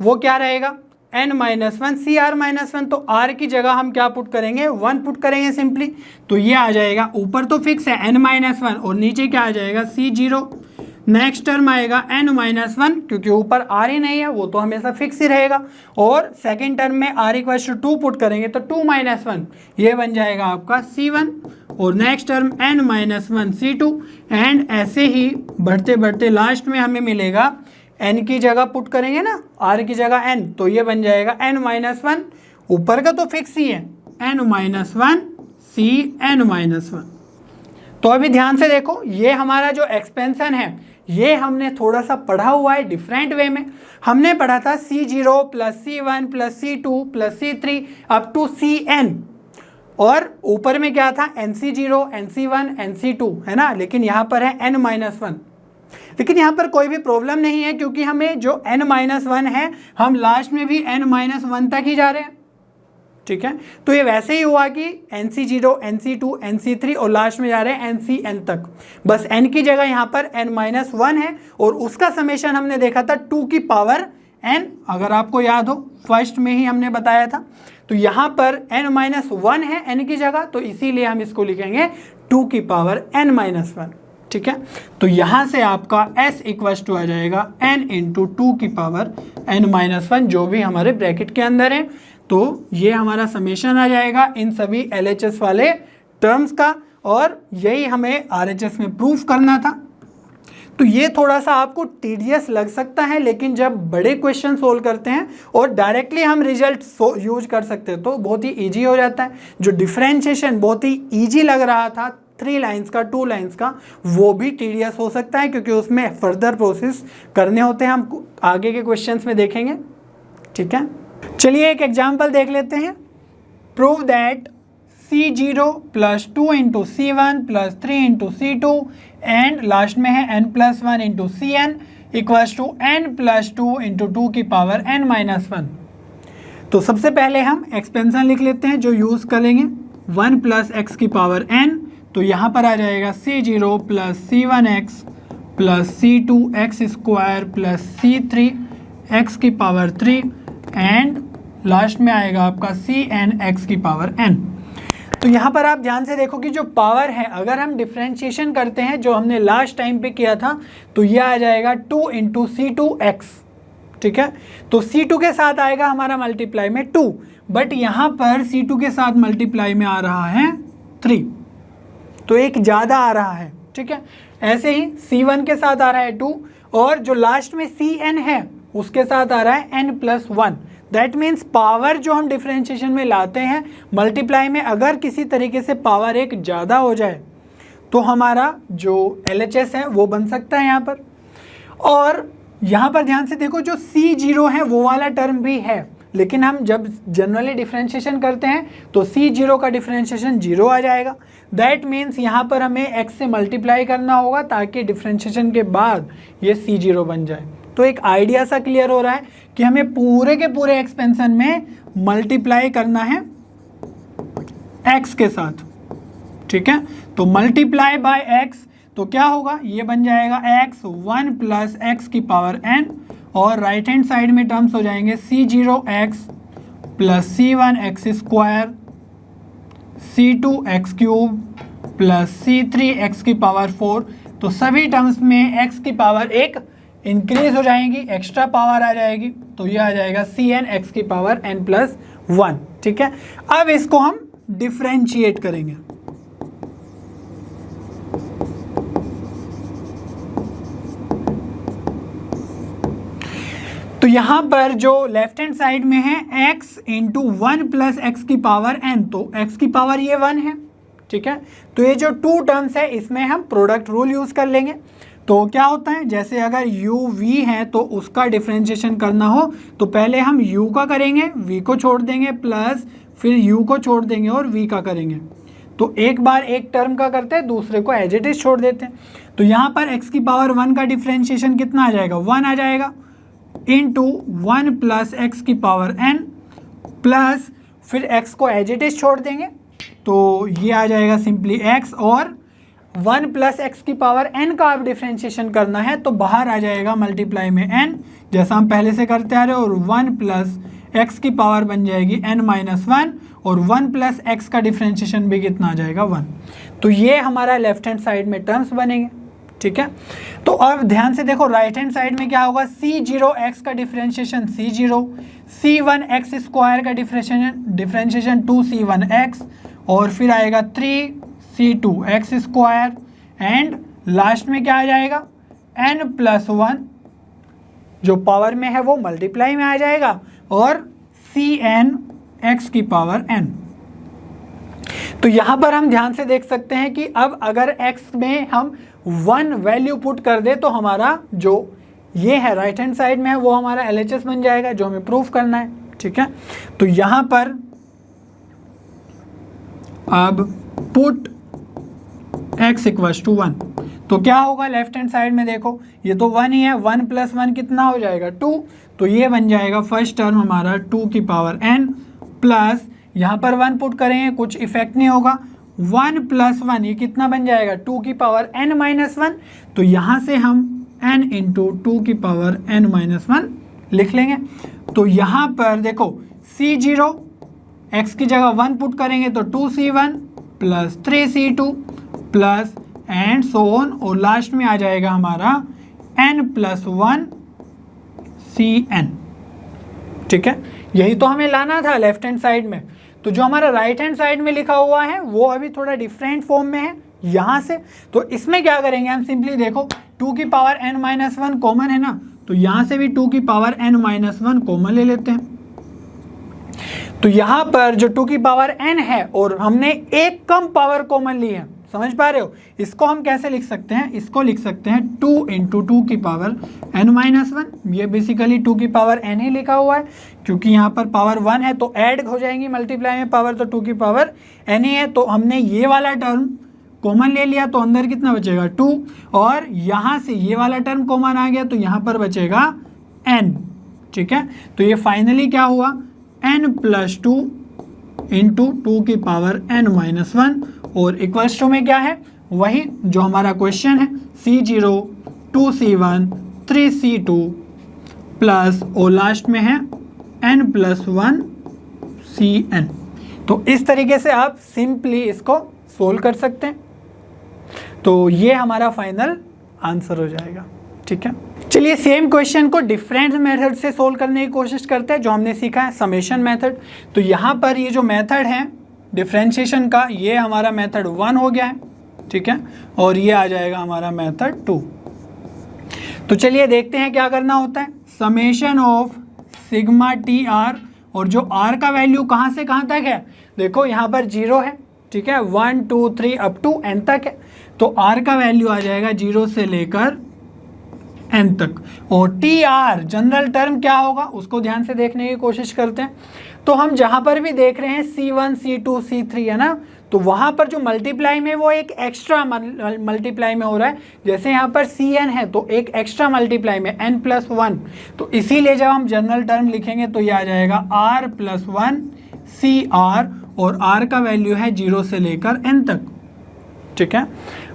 वो क्या रहेगा, n minus 1 C R minus 1। तो r की जगह हम क्या पुट करेंगे, 1 पुट करेंगे सिंपली। तो ये आ जाएगा, ऊपर तो फिक्स है n माइनस 1 और नीचे क्या आ जाएगा c0। नेक्स्ट टर्म आएगा n माइनस 1, क्योंकि ऊपर r ही नहीं है, वो तो हमेशा फिक्स ही रहेगा। और सेकेंड टर्म में r इक्वल टू 2 पुट करेंगे तो 2 माइनस 1, ये बन जाएगा आपका c1। और next term n minus 1 c2, and ऐसे ही बढ़ते बढ़ते लास्ट में हमें मिलेगा n की जगह पुट करेंगे ना, r की जगह n, तो ये बन जाएगा n माइनस 1, ऊपर का तो फिक्स ही है n minus 1 c n minus 1। तो अभी ध्यान से देखो, ये हमारा जो एक्सपेंशन है ये हमने थोड़ा सा पढ़ा हुआ है डिफरेंट वे में। हमने पढ़ा था c0 plus c1 plus c2 plus c3 up to cn, और ऊपर में क्या था nc0 nc1 nc2, है ना, लेकिन यहाँ पर है n माइनस 1। लेकिन यहाँ पर कोई भी प्रॉब्लम नहीं है, क्योंकि हमें जो n माइनस 1 है हम लास्ट में भी n माइनस 1 तक ही जा रहे हैं, ठीक है। तो ये वैसे ही हुआ कि nc0 nc2 nc3 और लास्ट में जा रहे हैं ncn तक, बस n की जगह यहाँ पर n माइनस 1 है, और उसका समेशन हमने देखा था 2 की पावर n, अगर आपको याद हो फर्स्ट में ही हमने बताया था। तो यहाँ पर n माइनस 1 है n की जगह, तो इसीलिए हम इसको लिखेंगे 2 की पावर n माइनस 1, ठीक है। तो यहाँ से आपका s इक्वल टू आ जाएगा n इंटू 2 की पावर n माइनस 1, जो भी हमारे ब्रैकेट के अंदर है। तो ये हमारा समेशन आ जाएगा इन सभी LHS वाले टर्म्स का, और यही हमें RHS में प्रूफ करना था। तो ये थोड़ा सा आपको टीडियस लग सकता है, लेकिन जब बड़े क्वेश्चन सोल्व करते हैं और डायरेक्टली हम रिजल्ट यूज कर सकते हैं तो बहुत ही ईजी हो जाता है। जो डिफरेंशिएशन बहुत ही ईजी लग रहा था 3 लाइन्स का 2 लाइन्स का, वो भी टीडियस हो सकता है, क्योंकि उसमें फर्दर प्रोसेस करने होते हैं, हम आगे के क्वेश्चंस में देखेंगे, ठीक है। चलिए एक एग्जाम्पल देख लेते हैं। Prove that C0 plus 2 into C1 plus 3 into C2 and last में है n+1 into Cn equals to n+2 into 2 की पावर n-1। तो सबसे पहले हम एक्सपेंशन लिख लेते हैं जो यूज़ करेंगे 1 प्लस एक्स की पावर n। तो यहाँ पर आ जाएगा C0 plus C1x plus C2x square plus C3 x की पावर 3 एंड लास्ट में आएगा आपका Cn x की पावर n। तो यहाँ पर आप ध्यान से देखो कि जो पावर है अगर हम डिफ्रेंशिएशन करते हैं जो हमने लास्ट टाइम पे किया था तो यह आ जाएगा 2 इंटू C2x, ठीक है। तो C2 के साथ आएगा हमारा मल्टीप्लाई में 2, बट यहाँ पर C2 के साथ मल्टीप्लाई में आ रहा है 3, तो एक ज़्यादा आ रहा है, ठीक है। ऐसे ही C1 के साथ आ रहा है 2 और जो लास्ट में Cn है उसके साथ आ रहा है n+1। दैट मीन्स पावर जो हम डिफ्रेंशिएशन में लाते हैं मल्टीप्लाई में अगर किसी तरीके से पावर एक ज़्यादा हो जाए तो हमारा जो LHS है वो बन सकता है यहाँ पर। और यहाँ पर ध्यान से देखो जो C0 है वो वाला टर्म भी है, लेकिन हम जब जनरली डिफ्रेंशिएशन करते हैं तो C0 का डिफ्रेंशिएशन 0 आ जाएगा। दैट मीन्स यहाँ पर हमें x से मल्टीप्लाई करना होगा ताकि डिफ्रेंशिएशन के बाद ये C0 बन जाए। तो एक आइडिया सा क्लियर हो रहा है कि हमें पूरे के पूरे एक्सपेंशन में मल्टीप्लाई करना है x के साथ, ठीक है। तो मल्टीप्लाई बाय x तो क्या होगा, ये बन जाएगा x 1 प्लस एक्स की पावर n और राइट हैंड साइड में टर्म्स हो जाएंगे C0x plus C1x square C2x cube plus C3x की पावर 4। तो सभी टर्म्स में x की पावर एक इंक्रीज हो जाएंगी, एक्स्ट्रा पावर आ जाएगी, तो ये आ जाएगा Cn x की पावर n+1, ठीक है। अब इसको हम डिफ्रेंशिएट करेंगे। तो यहाँ पर जो लेफ्ट हैंड साइड में है x इंटू 1 प्लस एक्स की पावर n, तो x की पावर ये 1 है, ठीक है। तो ये जो 2 टर्म्स है इसमें हम प्रोडक्ट रूल यूज़ कर लेंगे। तो क्या होता है, जैसे अगर u v है तो उसका डिफ्रेंशिएशन करना हो तो पहले हम u का करेंगे, v को छोड़ देंगे, प्लस फिर u को छोड़ देंगे और v का करेंगे। तो एक बार एक टर्म का करते हैं, दूसरे को एज इट इज छोड़ देते हैं। तो यहाँ पर x की पावर 1 का डिफ्रेंशिएशन कितना आ जाएगा, 1 आ जाएगा इंटू 1 प्लस एक्स की पावर n प्लस फिर x को एज इट इज छोड़ देंगे तो ये आ जाएगा सिंपली x और 1 प्लस एक्स की पावर n का आप डिफ्रेंशिएशन करना है तो बाहर आ जाएगा मल्टीप्लाई में n, जैसा हम पहले से करते आ रहे हैं, और 1 प्लस एक्स की पावर बन जाएगी n-1 और 1 प्लस एक्स का डिफ्रेंशिएशन भी कितना आ जाएगा 1। तो ये हमारा लेफ्ट हैंड साइड में टर्म्स बनेंगे, ठीक है। तो अब ध्यान से देखो राइट हैंड साइड में क्या होगा, C0x का डिफ्रेंशिएशन C0, C1x स्क्वायर का डिफ्रेंशिएशन 2C1x और फिर आएगा 3C2x स्क्वायर एंड लास्ट में क्या आ जाएगा n+1 जो पावर में है वो मल्टीप्लाई में आ जाएगा और Cn x की पावर n। तो यहाँ पर हम ध्यान से देख सकते हैं कि अब अगर x में हम 1 वैल्यू पुट कर दे तो हमारा जो ये है राइट हैंड साइड में है वो हमारा LHS बन जाएगा जो हमें प्रूफ करना है, ठीक है। तो यहाँ पर अब पुट x इक्वल्स टू 1 तो क्या होगा, लेफ्ट हैंड साइड में देखो ये तो 1 ही है, 1 प्लस 1 कितना हो जाएगा 2, तो ये बन जाएगा फर्स्ट टर्म हमारा 2 की पावर n प्लस यहाँ पर 1 पुट करेंगे कुछ इफेक्ट नहीं होगा, 1 प्लस 1 ये कितना बन जाएगा 2 की पावर n-1, तो यहाँ से हम n इंटू 2 की पावर n-1 लिख लेंगे। तो यहाँ पर देखो C0 x की जगह 1 पुट करेंगे तो 2C1 plus 3C2 plus and so on और लास्ट में आ जाएगा हमारा n+1 Cn, ठीक है। यही तो हमें लाना था लेफ्ट हैंड साइड में। तो जो हमारा राइट हैंड साइड में लिखा हुआ है वो अभी थोड़ा डिफरेंट फॉर्म में है यहाँ से, तो इसमें क्या करेंगे हम सिंपली देखो 2 की पावर n-1 कॉमन है ना, तो यहाँ से भी 2 की पावर n-1 कॉमन ले लेते हैं। तो यहाँ पर जो 2 की पावर n है और हमने एक कम पावर कॉमन ली है, समझ पा रहे हो, इसको हम कैसे लिख सकते हैं, इसको लिख सकते हैं 2 इंटू 2 की पावर n-1, ये बेसिकली 2 की पावर n ही लिखा हुआ है क्योंकि यहाँ पर पावर 1 है तो ऐड हो जाएंगी, मल्टीप्लाई में पावर तो 2 की पावर n ही है, तो हमने ये वाला टर्म कॉमन ले लिया तो अंदर कितना बचेगा 2, और यहाँ से ये वाला टर्म कॉमन आ गया तो यहाँ पर बचेगा n। ठीक है, तो ये फाइनली क्या हुआ n+2 इंटू 2 की पावर n-1, और इक्वल्स टू में क्या है वही जो हमारा क्वेश्चन है C0 2C1 3C2 प्लस और लास्ट में है n+1 Cn। तो इस तरीके से आप सिंपली इसको सोल्व कर सकते हैं, तो ये हमारा फाइनल आंसर हो जाएगा। ठीक है, चलिए सेम क्वेश्चन को डिफरेंट मेथड से सोल्व करने की कोशिश करते हैं, जो हमने सीखा है समेशन मेथड। तो यहाँ पर ये जो मेथड है डिफरेंशिएशन का, ये हमारा मेथड 1 हो गया है। ठीक है, और ये आ जाएगा हमारा मेथड 2। तो चलिए देखते हैं क्या करना होता है। Summation of sigma T R, और जो आर का वैल्यू कहाँ से कहाँ तक है, देखो यहाँ पर 0 है। ठीक है, 1 2 3 अप टू n तक है, तो आर का वैल्यू आ जाएगा 0 से लेकर n तक। और टी आर जनरल टर्म क्या होगा उसको ध्यान से देखने की कोशिश करते हैं। तो हम जहाँ पर भी देख रहे हैं C1 C2 C3 है ना, तो वहाँ पर जो मल्टीप्लाई में वो एक एक्स्ट्रा मल्टीप्लाई में हो रहा है। जैसे यहाँ पर Cn है तो एक एक्स्ट्रा मल्टीप्लाई में n+1, तो इसीलिए जब हम जनरल टर्म लिखेंगे तो ये आ जाएगा r+1 CR, और r का वैल्यू है 0 से लेकर n तक। ठीक है,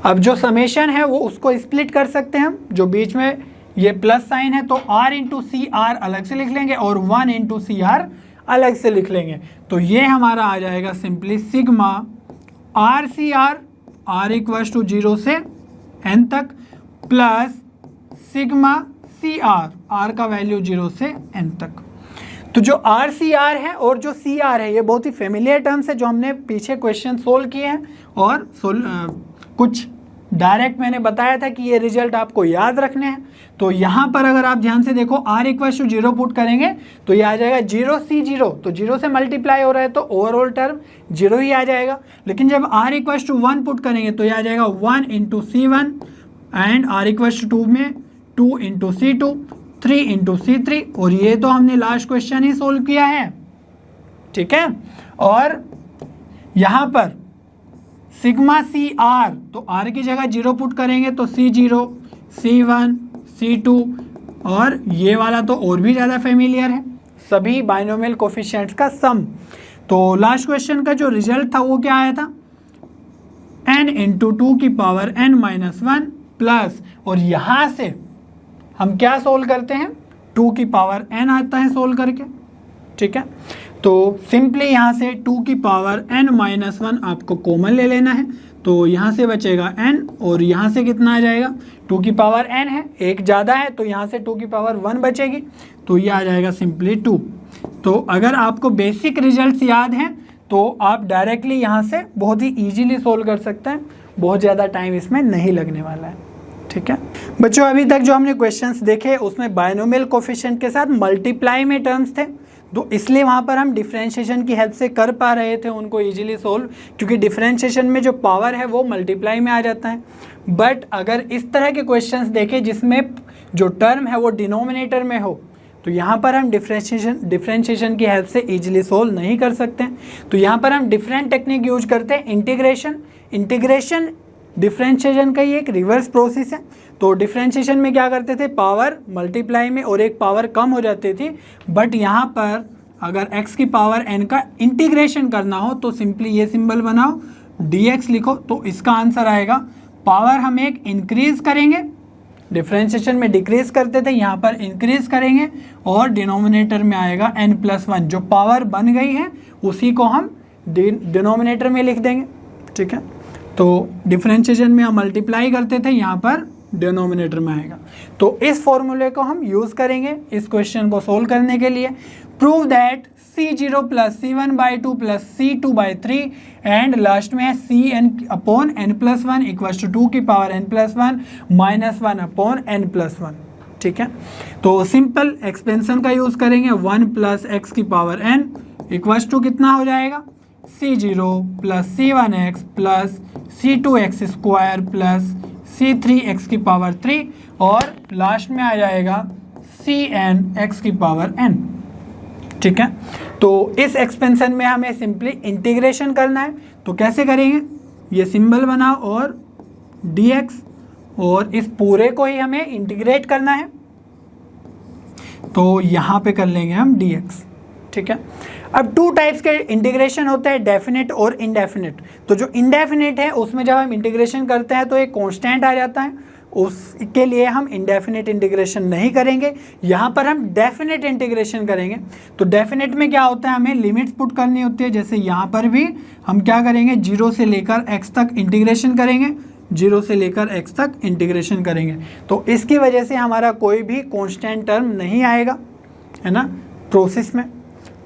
अब जो समेशन है वो उसको स्प्लिट कर सकते हैं हम, जो बीच में ये प्लस साइन है तो r इंटू CR अलग से लिख लेंगे और 1 इंटू CR अलग से लिख लेंगे। तो ये हमारा आ जाएगा simply sigma RCR, r equals to 0 से n तक, प्लस सिग्मा CR, r का वैल्यू 0 से n तक। तो जो RCR है और जो CR है ये बहुत ही फेमिलियर टर्म्स है, जो हमने पीछे क्वेश्चन सोल्व किए हैं, और कुछ डायरेक्ट मैंने बताया था कि ये रिजल्ट आपको याद रखने हैं। तो यहाँ पर अगर आप ध्यान से देखो r इक्वल्स टू 0 पुट करेंगे तो ये आ जाएगा 0C0, तो 0 से मल्टीप्लाई हो रहा है तो ओवरऑल टर्म 0 ही आ जाएगा। लेकिन जब r इक्वल्स टू 1 पुट करेंगे तो ये आ जाएगा 1 into C1, and r equals to 2 में 2 इंटू C2, 3 इंटू C3, और ये तो हमने लास्ट क्वेश्चन ही सोल्व किया है। ठीक है, और यहाँ पर सिग्मा CR, तो R की जगह 0 पुट करेंगे तो C0 C1 C2, और ये वाला तो और भी ज़्यादा फेमिलियर है, सभी बाइनोमियल कोफिशिएंट्स का सम। तो लास्ट क्वेश्चन का जो रिजल्ट था वो क्या आया था n इंटू 2 की पावर n-1 प्लस, और यहाँ से हम क्या सोल्व करते हैं 2 की पावर n आता है सोल्व करके। ठीक है, तो सिंपली यहाँ से 2 की पावर n-1 आपको कॉमन ले लेना है, तो यहाँ से बचेगा n, और यहाँ से कितना आ जाएगा 2 की पावर n है, एक ज़्यादा है तो यहाँ से 2 की पावर 1 बचेगी, तो ये आ जाएगा सिंपली 2। तो अगर आपको बेसिक रिजल्ट्स याद हैं तो आप डायरेक्टली यहाँ से बहुत ही ईजीली सोल्व कर सकते हैं, बहुत ज़्यादा टाइम इसमें नहीं लगने वाला है। ठीक है बच्चों, अभी तक जो हमने क्वेश्चंस देखे उसमें बाइनोमियल कोफिशिएंट के साथ मल्टीप्लाई में टर्म्स थे, तो इसलिए वहाँ पर हम डिफरेंशिएशन की हेल्प से कर पा रहे थे उनको इजीली सोल्व, क्योंकि डिफरेंशिएशन में जो पावर है वो मल्टीप्लाई में आ जाता है। बट अगर इस तरह के क्वेश्चंस देखें जिसमें जो टर्म है वो डिनोमिनेटर में हो, तो यहाँ पर हम डिफरेंशिएशन की हेल्प से इजीली सोल्व नहीं कर सकते हैं। तो यहाँ पर हम डिफरेंट टेक्निक यूज करते हैं। इंटीग्रेशन डिफरेंशिएशन का ही एक रिवर्स प्रोसेस है। तो डिफरेंशिएशन में क्या करते थे, पावर मल्टीप्लाई में और एक पावर कम हो जाती थी, बट यहाँ पर अगर x की पावर n का इंटीग्रेशन करना हो तो सिंपली ये सिंबल बनाओ, dx लिखो, तो इसका आंसर आएगा पावर हम एक इंक्रीज करेंगे, डिफरेंशिएशन में डिक्रीज करते थे, यहाँ पर इंक्रीज करेंगे, और डिनोमिनेटर में आएगा n+1, जो पावर बन गई है उसी को हम डिनोमिनेटर में लिख देंगे। ठीक है, तो डिफरेंशिएशन में हम मल्टीप्लाई करते थे, यहाँ पर डिनोमिनेटर में आएगा। तो इस फॉर्मूले को हम यूज़ करेंगे इस क्वेश्चन को सोल्व करने के लिए। Prove that C0 plus C1/2 plus C2/3 and last में है Cn/n+1 इक्वल्स टू 2 की power n+1 minus 1 upon n+1। ठीक है, तो सिंपल एक्सपेंशन का यूज़ करेंगे, 1 प्लस एक्स की पावर n इक्वल्स टू कितना हो जाएगा C0 plus C1x plus C2x square plus C3x की पावर 3, और लास्ट में आ जाएगा Cn x की पावर n। ठीक है। तो इस एक्सपेंशन में हमें सिंपली इंटीग्रेशन करना है, तो कैसे करेंगे, ये सिंबल बनाओ और dx, और इस पूरे को ही हमें इंटीग्रेट करना है, तो यहाँ पे कर लेंगे हम dx। ठीक है। अब टू टाइप्स के इंटीग्रेशन होते हैं, डेफिनेट और इनडेफिनेट। तो जो इनडेफिनेट है उसमें जब हम इंटीग्रेशन करते हैं तो एक कांस्टेंट आ जाता है, उसके लिए हम इनडेफिनेट इंटीग्रेशन नहीं करेंगे, यहाँ पर हम डेफिनेट इंटीग्रेशन करेंगे। तो डेफिनेट में क्या होता है, हमें लिमिट्स पुट करनी होती है, जैसे यहाँ पर भी हम क्या करेंगे, 0 से लेकर x तक इंटीग्रेशन करेंगे, 0 से लेकर x तक इंटीग्रेशन करेंगे। तो इसकी वजह से हमारा कोई भी कांस्टेंट टर्म नहीं आएगा, है ना, प्रोसेस में।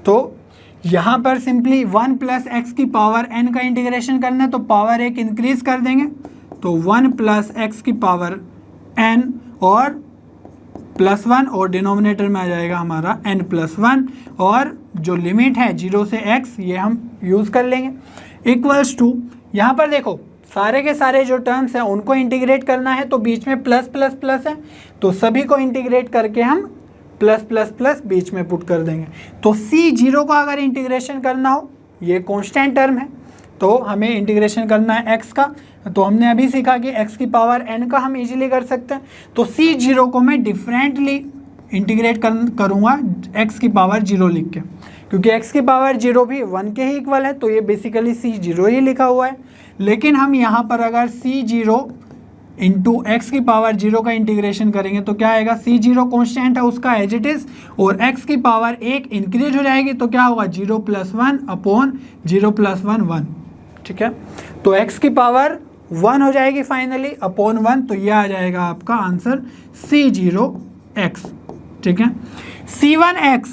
तो यहाँ पर सिंपली 1 प्लस एक्स की पावर n का इंटीग्रेशन करना है, तो पावर एक इंक्रीज कर देंगे, तो 1 प्लस एक्स की पावर n और +1, और डिनोमिनेटर में आ जाएगा हमारा n प्लस 1, और जो लिमिट है 0 से x ये हम यूज़ कर लेंगे, इक्वल्स टू, यहाँ पर देखो सारे के सारे जो टर्म्स हैं उनको इंटीग्रेट करना है, तो बीच में प्लस प्लस प्लस है, तो सभी को इंटीग्रेट करके हम प्लस प्लस प्लस बीच में पुट कर देंगे। तो C0 को अगर इंटीग्रेशन करना हो, ये कांस्टेंट टर्म है, तो हमें इंटीग्रेशन करना है x का, तो हमने अभी सीखा कि x की पावर n का हम इजीली कर सकते हैं। तो C0 को मैं डिफरेंटली इंटीग्रेट करूँगा x की पावर 0 लिख के, क्योंकि x की पावर 0 भी 1 के ही इक्वल है, तो ये बेसिकली C0 ही लिखा हुआ है। लेकिन हम यहाँ पर अगर C0 इंटू एक्स की पावर 0 का इंटीग्रेशन करेंगे तो क्या आएगा, C0 कांस्टेंट है उसका एज इट इज़, और x की पावर 1 इंक्रीज हो जाएगी, तो क्या होगा 0 + 1 अपॉन 0 + 1 1। ठीक है। तो x की पावर 1 हो जाएगी फाइनली अपॉन 1, तो यह आ जाएगा आपका आंसर C0x। ठीक है। C1x,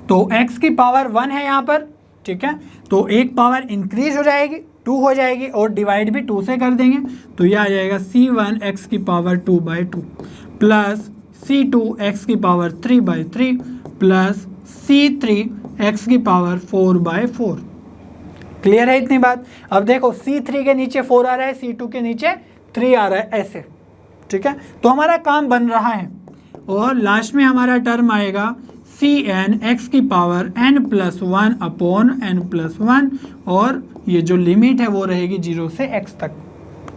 तो x की पावर 1 है यहाँ पर, ठीक है, तो एक पावर इंक्रीज हो जाएगी, 2 हो जाएगी, और डिवाइड भी 2 से कर देंगे, तो यह आ जाएगा C1x की पावर 2/2 प्लस C2x की पावर 3/3 प्लस C3x की पावर 4/4। क्लियर है इतनी बात। अब देखो C3 के नीचे 4 आ रहा है, C2 के नीचे 3 आ रहा है, ऐसे। ठीक है। तो हमारा काम बन रहा है, और लास्ट में हमारा टर्म आएगा Cn x की पावर n + 1 अपॉन n + 1, और ये जो लिमिट है वो रहेगी 0 से x तक।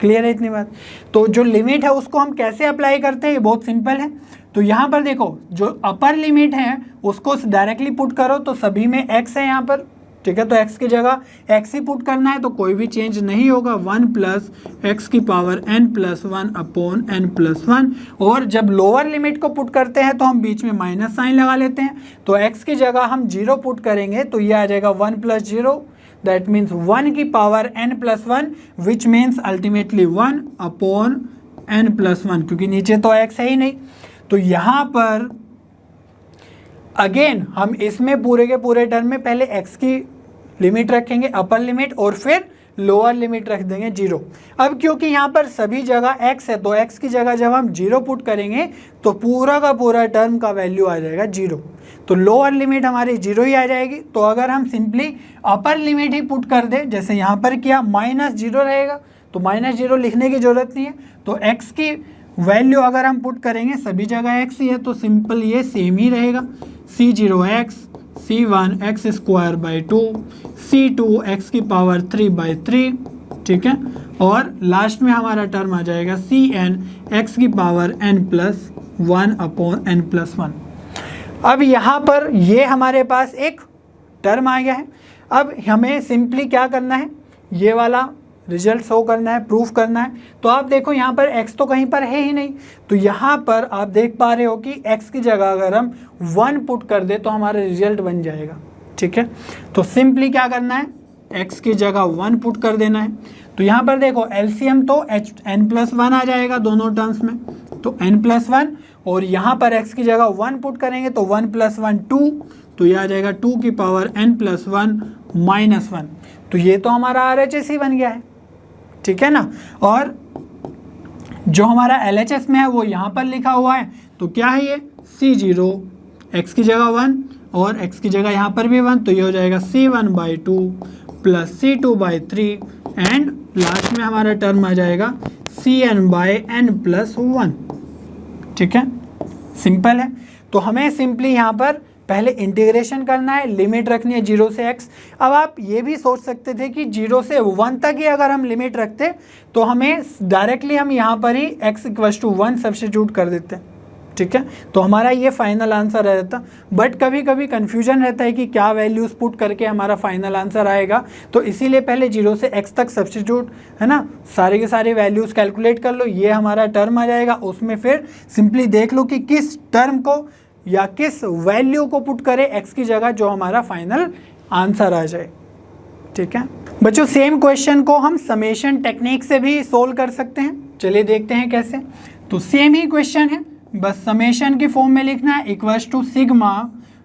क्लियर है इतनी बात। तो जो लिमिट है उसको हम कैसे अप्लाई करते हैं, ये बहुत सिंपल है। तो यहाँ पर देखो जो अपर लिमिट है उसको डायरेक्टली पुट करो, तो सभी में x है यहाँ पर, ठीक है, तो x की जगह x ही पुट करना है, तो कोई भी चेंज नहीं होगा, 1 प्लस x की पावर n + 1 अपॉन n + 1, और जब लोअर लिमिट को पुट करते हैं तो हम बीच में माइनस साइन लगा लेते हैं, तो x की जगह हम 0 पुट करेंगे, तो ये आ जाएगा 1 + 0, दैट मीन्स 1 की power n + 1, which means ultimately 1 upon n + 1, क्योंकि नीचे तो x है ही नहीं। तो यहाँ पर अगेन हम इसमें पूरे के पूरे टर्म में पहले x की लिमिट रखेंगे, अपर लिमिट, और फिर लोअर लिमिट रख देंगे 0। अब क्योंकि यहाँ पर सभी जगह x है, तो x की जगह जब हम 0 पुट करेंगे तो पूरा का पूरा टर्म का वैल्यू आ जाएगा 0, तो लोअर लिमिट हमारी 0 ही आ जाएगी। तो अगर हम सिंपली अपर लिमिट ही पुट कर दे, जैसे यहाँ पर किया, -0 रहेगा, तो -0 लिखने की ज़रूरत नहीं है। तो x की वैल्यू अगर हम पुट करेंगे, सभी जगह x ही है, तो सिंपल ये सेम ही रहेगा, C0x C1x² 2 C2x की पावर 3/3, ठीक है, और लास्ट में हमारा टर्म आ जाएगा Cn x की पावर n + 1 अपॉन n + 1। अब यहाँ पर ये हमारे पास एक टर्म आ गया है। अब हमें सिंपली क्या करना है, ये वाला रिजल्ट शो करना है, प्रूफ करना है। तो आप देखो यहाँ पर x तो कहीं पर है ही नहीं, तो यहाँ पर आप देख पा रहे हो कि x की जगह अगर हम 1 पुट कर दे तो हमारा रिजल्ट बन जाएगा। ठीक है। तो सिंपली क्या करना है, x की जगह 1 पुट कर देना है। तो यहाँ पर देखो एलसीएम तो n + 1 आ जाएगा दोनों टर्म्स में, तो n + 1, और यहाँ पर x की जगह 1 पुट करेंगे तो 1 + 1 2, तो ये आ जाएगा 2 की पावर n + 1 -1। तो ये तो हमारा RHS ही बन गया है, ठीक है ना। और जो हमारा LHS में है वो यहाँ पर लिखा हुआ है, तो क्या है ये, C0 x की जगह 1 और x की जगह यहाँ पर भी 1, तो ये हो जाएगा C1/2 plus C2/3, and last में हमारा टर्म आ जाएगा Cn/n + 1। ठीक है, सिंपल है। तो हमें सिंपली यहाँ पर पहले इंटीग्रेशन करना है, लिमिट रखनी है 0 से x। अब आप ये भी सोच सकते थे कि 0 से 1 तक ही अगर हम लिमिट रखते तो हमें डायरेक्टली हम यहाँ पर ही x = 1 सब्स्टिट्यूट कर देते, ठीक है, तो हमारा ये फाइनल आंसर रहता। बट कभी कभी कन्फ्यूजन रहता है कि क्या वैल्यूज़ पुट करके हमारा फाइनल आंसर आएगा, तो इसीलिए पहले 0 से x तक सब्स्टिट्यूट, है ना, सारे के सारे वैल्यूज़ कैलकुलेट कर लो, ये हमारा टर्म आ जाएगा। उसमें फिर सिंपली देख लो कि किस टर्म को या किस वैल्यू को पुट करें x की जगह जो हमारा फाइनल आंसर आ जाए, ठीक है। बच्चों सेम क्वेश्चन को हम समेशन टेक्निक से भी सोल्व कर सकते हैं, चलिए देखते हैं कैसे। तो सेम ही क्वेश्चन है, बस समेशन की फॉर्म में लिखना है, इक्वल्स टू सिग्मा,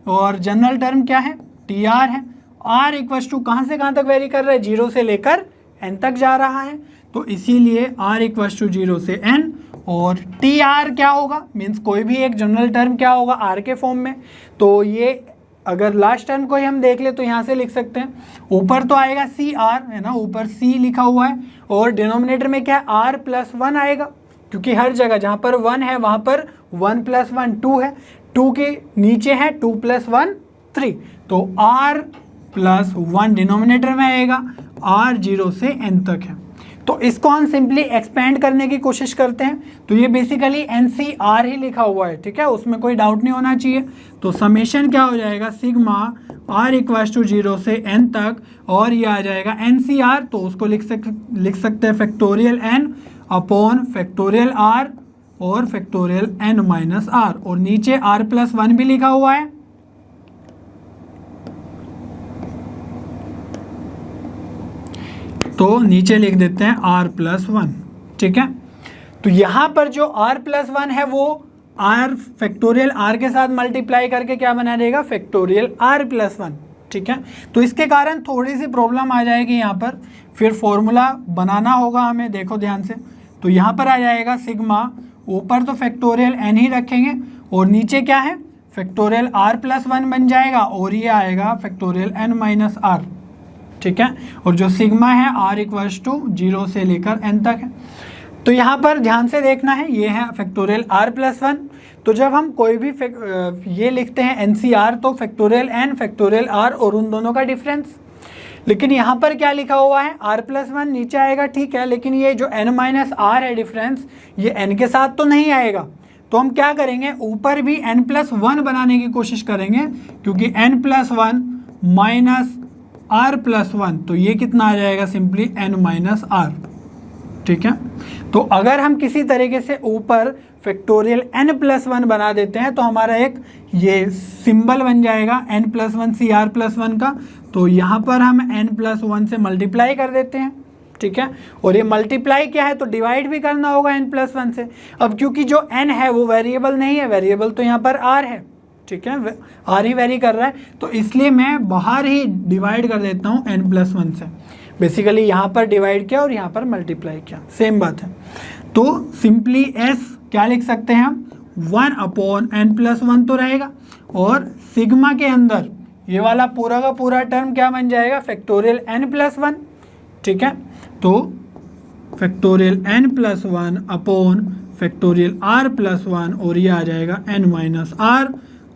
और जनरल टर्म क्या है, टी आर है। आर इक्वल्स टू कहाँ से कहाँ तक वेरी कर रहा है, 0 से लेकर n तक जा रहा है, तो इसीलिए आर इक्वल्स टू 0 से n, और टी आर क्या होगा, मीन्स कोई भी एक जनरल टर्म क्या होगा आर के फॉर्म में। तो ये अगर लास्ट टर्म को ही हम देख ले तो यहाँ से लिख सकते हैं, ऊपर तो आएगा सी आर, है ना, ऊपर सी लिखा हुआ है, और डिनोमिनेटर में क्या है, आर प्लस 1 आएगा, क्योंकि हर जगह जहाँ पर 1 है वहाँ पर 1 + 1 2 है, 2 के नीचे है 2 + 1 3, तो r + 1 डिनोमिनेटर में आएगा, r 0 से n तक है। तो इसको हम सिंपली एक्सपेंड करने की कोशिश करते हैं, तो ये बेसिकली NCR ही लिखा हुआ है, ठीक है, उसमें कोई डाउट नहीं होना चाहिए। तो समेशन क्या हो जाएगा, सिग्मा r = 0 से n तक, और ये आ जाएगा NCR, तो उसको लिख सकते हैं factorial n upon factorial r और फैक्टोरियल n - r, और नीचे r + 1 भी लिखा हुआ है, तो नीचे लिख देते हैं r + 1, ठीक है। तो यहाँ पर जो r + 1 है वो r फैक्टोरियल r के साथ मल्टीप्लाई करके क्या बना देगा, फैक्टोरियल r + 1, ठीक है। तो इसके कारण थोड़ी सी प्रॉब्लम आ जाएगी यहाँ पर, फिर फॉर्मूला बनाना होगा हमें, देखो ध्यान से। तो यहाँ पर आ जाएगा सिग्मा, ऊपर तो फैक्टोरियल n ही रखेंगे, और नीचे क्या है, फैक्टोरियल r + 1 बन जाएगा, और ये आएगा फैक्टोरियल n - r, ठीक है। और जो सिग्मा है r = 0 से लेकर n तक है। तो यहाँ पर ध्यान से देखना है, ये है फैक्टोरियल r + 1। तो जब हम कोई भी ये लिखते हैं NCR, तो फैक्टोरियल n फैक्टोरियल r और उन दोनों का डिफरेंस। लेकिन यहाँ पर क्या लिखा हुआ है, r + 1 नीचे आएगा, ठीक है, लेकिन ये जो n - r है डिफरेंस, ये n के साथ तो नहीं आएगा। तो हम क्या करेंगे, ऊपर भी n + 1 बनाने की कोशिश करेंगे, क्योंकि n + 1 माइनस r + 1, तो ये कितना आ जाएगा, सिंपली n - r, ठीक है। तो अगर हम किसी तरीके से ऊपर फैक्टोरियल n + 1 बना देते हैं, तो हमारा एक ये सिंबल बन जाएगा n + 1 CR + 1 का, तो यहाँ पर हम n + 1 से मल्टीप्लाई कर देते हैं, ठीक है। और ये मल्टीप्लाई क्या है, तो डिवाइड भी करना होगा n + 1 से। अब क्योंकि जो n है वो वेरिएबल नहीं है, वेरिएबल तो यहाँ पर r है, ठीक है, r ही वेरी कर रहा है, तो इसलिए मैं बाहर ही डिवाइड कर देता हूँ n + 1 से। बेसिकली यहाँ पर डिवाइड किया और यहाँ पर मल्टीप्लाई किया, सेम बात है। तो सिंपली s क्या लिख सकते हैं हम, 1/n + 1 तो रहेगा, और सिग्मा के अंदर ये वाला पूरा का पूरा टर्म क्या बन जाएगा, फैक्टोरियल n + 1, ठीक है। तो factorial n + 1 upon factorial r + 1, और ये आ जाएगा n - r,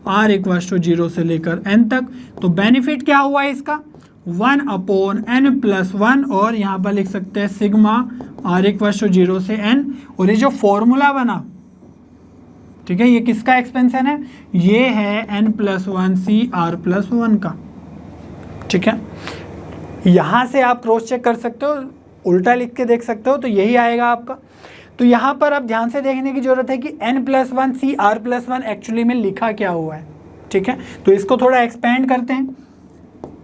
r = 0 से लेकर n तक। तो बेनिफिट क्या हुआ है इसका, 1/n + 1, और यहाँ पर लिख सकते हैं सिग्मा r = 0 से n, और ये जो फॉर्मूला बना, ठीक है, ये किसका एक्सपेंशन है, ये है n + 1 CR + 1 का, ठीक है। यहाँ से आप क्रॉस चेक कर सकते हो, उल्टा लिख के देख सकते हो, तो यही आएगा आपका। तो यहाँ पर अब ध्यान से देखने की जरूरत है कि n + 1 CR + 1 एक्चुअली में लिखा क्या हुआ है, ठीक है। तो इसको थोड़ा एक्सपेंड करते हैं,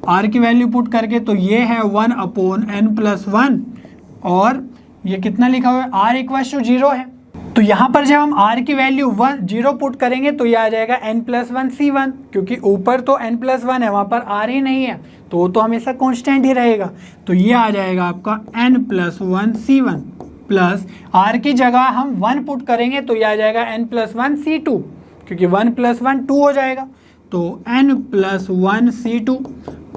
r की वैल्यू पुट करके, तो ये है 1/n + 1, और ये कितना लिखा हुआ है, r = 0 है। तो यहाँ पर जब हम r की वैल्यू 0 पुट करेंगे तो ये आ जाएगा n + 1 C1, क्योंकि ऊपर तो n + 1 है, वहाँ पर r ही नहीं है, तो वो तो हमेशा कांस्टेंट ही रहेगा। तो ये आ जाएगा आपका n + 1 C1 प्लस r की जगह हम 1 पुट करेंगे तो ये आ जाएगा n + 1 C2, क्योंकि 1 + 1 2 हो जाएगा। तो n + 1 C2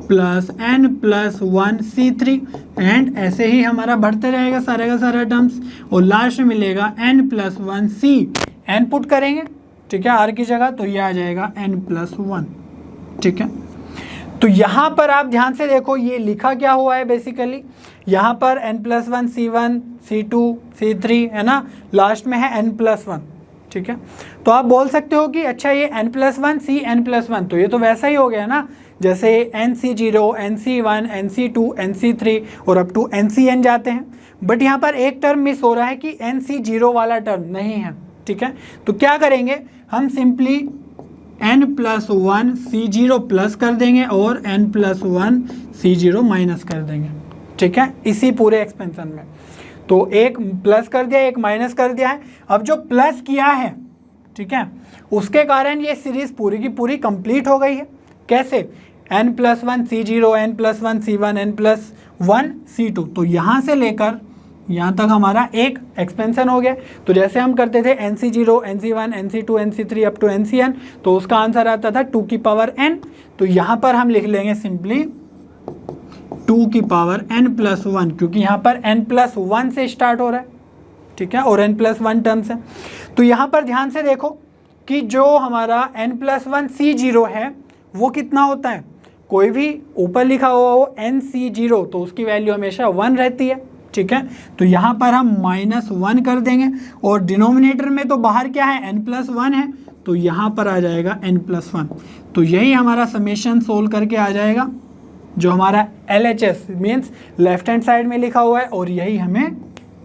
plus n + 1 C3, and ऐसे ही हमारा बढ़ते रहेगा सारे का सारा टर्म्स, और लास्ट में मिलेगा n + 1 C, n पुट करेंगे, ठीक है, r की जगह, तो ये आ जाएगा n + 1, ठीक है। तो यहाँ पर आप ध्यान से देखो ये लिखा क्या हुआ है बेसिकली, यहाँ पर n+1 C1 C2 C3 है ना, लास्ट में है n+1, ठीक है। तो आप बोल सकते हो कि अच्छा ये n+1 C n+1, तो ये तो वैसा ही हो गया ना जैसे NC0 NC1 NC2 NC3 और अप टू NCN जाते हैं। बट यहाँ पर एक टर्म मिस हो रहा है कि NC0 वाला टर्म नहीं है, ठीक है। तो क्या करेंगे हम, सिंपली n+1 C0 प्लस कर देंगे और n+1 C0 माइनस कर देंगे, ठीक है, इसी पूरे एक्सपेंशन में। तो एक प्लस कर दिया एक माइनस कर दिया है। अब जो प्लस किया है, ठीक है, उसके कारण ये सीरीज पूरी की पूरी कंप्लीट हो गई है। कैसे, n+1 C0 n+1 C1 n+1 C2, तो यहाँ से लेकर यहाँ तक हमारा एक एक्सपेंशन हो गया। तो जैसे हम करते थे NC0 NC1 NC2 NC3 up to NCN, तो उसका आंसर आता था 2 की पावर n। तो यहाँ पर हम लिख लेंगे सिंपली 2 की पावर n+1, क्योंकि यहाँ पर n+1 से स्टार्ट हो रहा है, ठीक है, और n+1 टर्म्स है। तो यहाँ पर ध्यान से देखो कि जो हमारा n+1 C0 है वो कितना होता है, कोई भी ऊपर लिखा हुआ हो NC0 तो उसकी वैल्यू हमेशा 1 रहती है, ठीक है। तो यहाँ पर हम -1 कर देंगे और डिनोमिनेटर में तो बाहर क्या है n+1 है, तो यहाँ पर आ जाएगा n+1। तो यही हमारा समेशन सोल्व करके आ जाएगा, जो हमारा LHS means left hand side में लिखा हुआ है, और यही हमें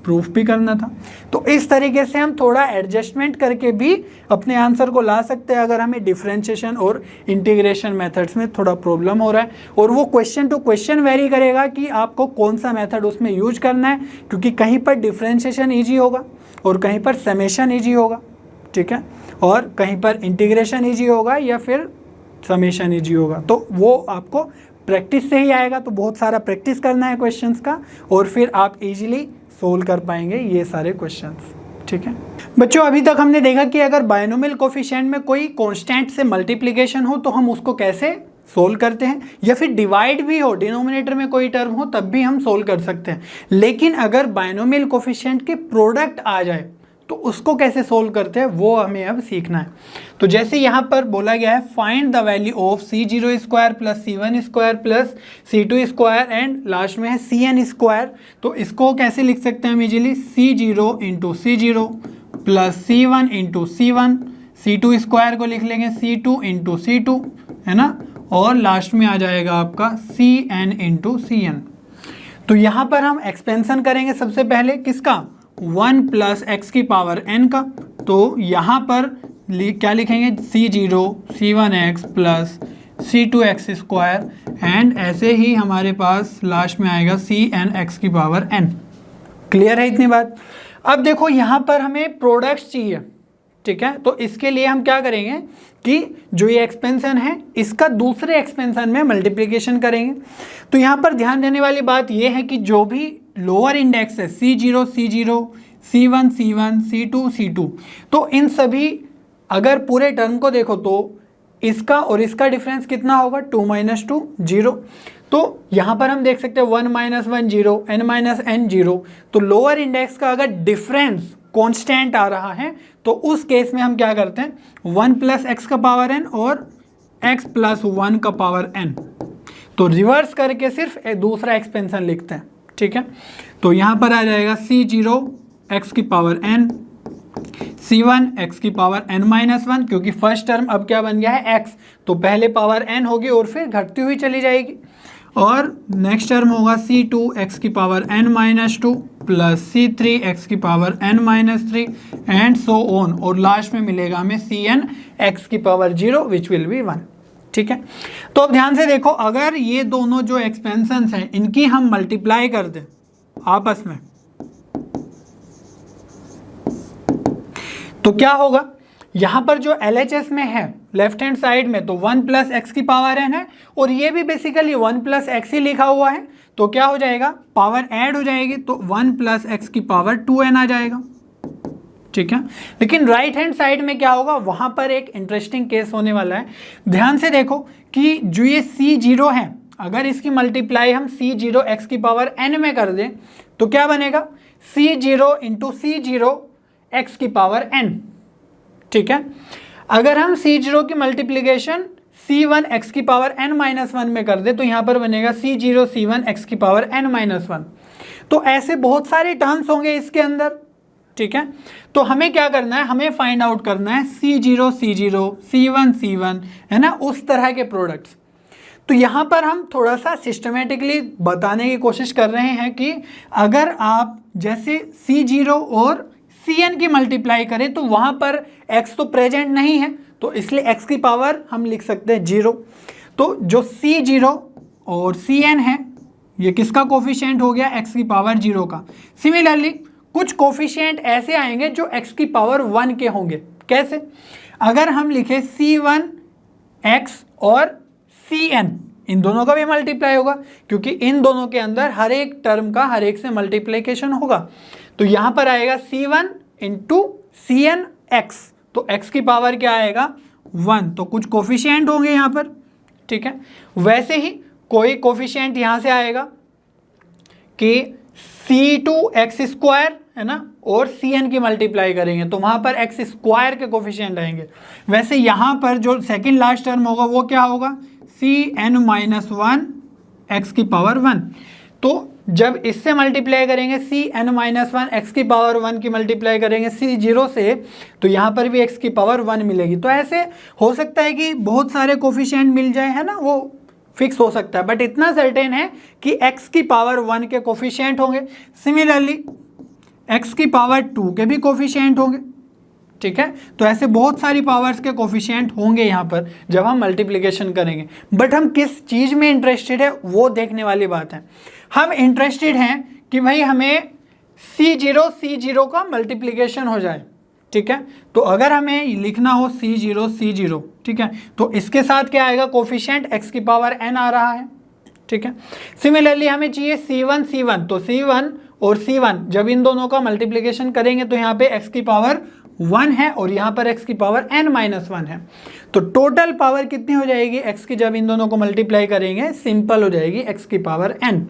प्रूफ भी करना था। तो इस तरीके से हम थोड़ा एडजस्टमेंट करके भी अपने आंसर को ला सकते हैं अगर हमें डिफरेंशिएशन और इंटीग्रेशन मेथड्स में थोड़ा प्रॉब्लम हो रहा है। और वो क्वेश्चन टू क्वेश्चन वेरी करेगा कि आपको कौन सा मेथड उसमें यूज करना है, क्योंकि कहीं पर डिफरेंशिएशन ईजी होगा और कहीं पर समेशन ईजी होगा, ठीक है, और कहीं पर इंटीग्रेशन ईजी होगा या फिर समेशन ईजी होगा। तो वो आपको प्रैक्टिस से ही आएगा। तो बहुत सारा प्रैक्टिस करना है क्वेश्चंस का, और फिर आप इजीली सोल्व कर पाएंगे ये सारे क्वेश्चंस, ठीक है। बच्चों अभी तक हमने देखा कि अगर बायनोमियल कोफिशिएंट में कोई कांस्टेंट से मल्टीप्लिकेशन हो तो हम उसको कैसे सोल्व करते हैं, या फिर डिवाइड भी हो, डिनोमिनेटर में कोई टर्म हो तब भी हम सोल्व कर सकते हैं। लेकिन अगर बायनोमियल कोफिशिएंट के प्रोडक्ट आ जाए तो उसको कैसे सोल्व करते हैं वो हमें अब सीखना है। तो जैसे यहाँ पर बोला गया है find the value of C0² plus C1² plus C2² and last में है CN²। तो इसको कैसे लिख सकते हैं हम easily, C0 into C0 plus C1 into C1, C2² को लिख लेंगे C2 इंटू C2, है ना, और लास्ट में आ जाएगा आपका CN इंटू CN। तो यहाँ पर हम एक्सपेंशन करेंगे सबसे पहले किसका, 1 प्लस x की पावर n का। तो यहाँ पर क्या लिखेंगे, C0 C1x plus C2x² and ऐसे ही हमारे पास लास्ट में आएगा CNx की पावर n। क्लियर है इतनी बात। अब देखो यहाँ पर हमें प्रोडक्ट्स चाहिए, ठीक है। तो इसके लिए हम क्या करेंगे कि जो ये एक्सपेंशन है इसका दूसरे एक्सपेंशन में मल्टीप्लिकेशन करेंगे। तो यहाँ पर ध्यान देने वाली बात ये है कि जो भी लोअर इंडेक्स है C0 C0 C1 C1 C2 C2, तो इन सभी अगर पूरे टर्म को देखो तो इसका और इसका डिफरेंस कितना होगा, 2 - 2 0। तो यहाँ पर हम देख सकते हैं 1 - 1 0 n - n 0। तो लोअर इंडेक्स का अगर डिफरेंस कांस्टेंट आ रहा है तो उस केस में हम क्या करते हैं, 1 प्लस x का पावर n और x प्लस 1 का पावर n। तो रिवर्स करके सिर्फ दूसरा एक्सपेंशन लिखते हैं, ठीक है। तो यहाँ पर आ जाएगा C0 x की पावर n, C1 x की पावर n-1, क्योंकि फर्स्ट टर्म अब क्या बन गया है x, तो पहले पावर n होगी और फिर घटती हुई चली जाएगी। और नेक्स्ट टर्म होगा C2 x की power n-2 plus C3 x की power n-3 and so on, और लास्ट में मिलेगा हमें Cn x की पावर 0 विच विल बी 1, ठीक है। तो अब ध्यान से देखो, अगर ये दोनों जो एक्सपेंशंस हैं इनकी हम मल्टीप्लाई कर दें आपस में तो क्या होगा, यहाँ पर जो LHS में है लेफ्ट हैंड साइड में तो 1 प्लस x की पावर n है, और ये भी बेसिकली 1 प्लस x ही लिखा हुआ है। तो क्या हो जाएगा, पावर ऐड हो जाएगी, तो 1 प्लस x की पावर 2n आ जाएगा, ठीक है। लेकिन राइट हैंड साइड में क्या होगा, वहाँ पर एक इंटरेस्टिंग केस होने वाला है। ध्यान से देखो कि जो ये C0 है, अगर इसकी मल्टीप्लाई हम C0 x की पावर n में कर दें तो क्या बनेगा, C0 इंटू C0 x की पावर n, ठीक है। अगर हम C0 की मल्टीप्लिकेशन C1 x की पावर n-1 में कर दे तो यहाँ पर बनेगा C0 C1 x की पावर n-1। तो ऐसे बहुत सारे टर्म्स होंगे इसके अंदर, ठीक है। तो हमें क्या करना है, हमें फाइंड आउट करना है C0 C0 C1 C1, है ना, उस तरह के प्रोडक्ट्स। तो यहाँ पर हम थोड़ा सा सिस्टमेटिकली बताने की कोशिश कर रहे हैं कि अगर आप जैसे C0 और Cn की मल्टीप्लाई करें तो वहाँ पर x तो प्रेजेंट नहीं है, तो इसलिए x की पावर हम लिख सकते हैं 0। तो जो C0 और Cn है ये किसका कोफिशिएंट हो गया, x की पावर 0 का। सिमिलरली कुछ कोफिशिएंट ऐसे आएंगे जो x की पावर 1 के होंगे। कैसे, अगर हम लिखे C1 x और Cn, इन दोनों का भी मल्टीप्लाई होगा क्योंकि इन दोनों के अंदर हर एक टर्म का हर एक से मल्टीप्लिकेशन होगा। तो यहाँ पर आएगा C1 इंटू Cn x, तो x की पावर क्या आएगा 1, तो कुछ कोफिशिएंट होंगे यहाँ पर, ठीक है। वैसे ही कोई कोफिशिएंट यहाँ से आएगा कि C2x स्क्वायर, है ना, और Cn की मल्टीप्लाई करेंगे तो वहाँ पर x स्क्वायर के कोफिशिएंट आएंगे। वैसे यहाँ पर जो सेकंड लास्ट टर्म होगा वो क्या होगा, Cn-1 x की पावर 1। तो जब इससे मल्टीप्लाई करेंगे Cn-1 x की पावर 1 की मल्टीप्लाई करेंगे C0 से, तो यहाँ पर भी x की पावर 1 मिलेगी। तो ऐसे हो सकता है कि बहुत सारे कोफिशिएंट मिल जाए, है ना, वो फिक्स हो सकता है, बट इतना सर्टेन है कि x की पावर 1 के कोफिशिएंट होंगे। सिमिलरली x की पावर 2 के भी कोफिशिएंट होंगे, ठीक है। तो ऐसे बहुत सारी पावर्स के कोफिशिएंट होंगे यहाँ पर जब हम मल्टीप्लिकेशन करेंगे। बट हम किस चीज़ में इंटरेस्टेड है वो देखने वाली बात है। हम इंटरेस्टेड हैं कि भाई हमें C0 का मल्टीप्लिकेशन हो जाए, ठीक है। तो अगर हमें लिखना हो C0, ठीक है, तो इसके साथ क्या आएगा, कोफिशिएंट x की पावर n आ रहा है, ठीक है। सिमिलरली हमें चाहिए C1, तो C1 और C1 जब इन दोनों का मल्टीप्लिकेशन करेंगे तो यहाँ पे x की पावर 1 है और यहाँ पर x की पावर n-1 है। तो टोटल पावर कितनी हो जाएगी x की, जब इन दोनों को मल्टीप्लाई करेंगे सिंपल हो जाएगी x की पावर n।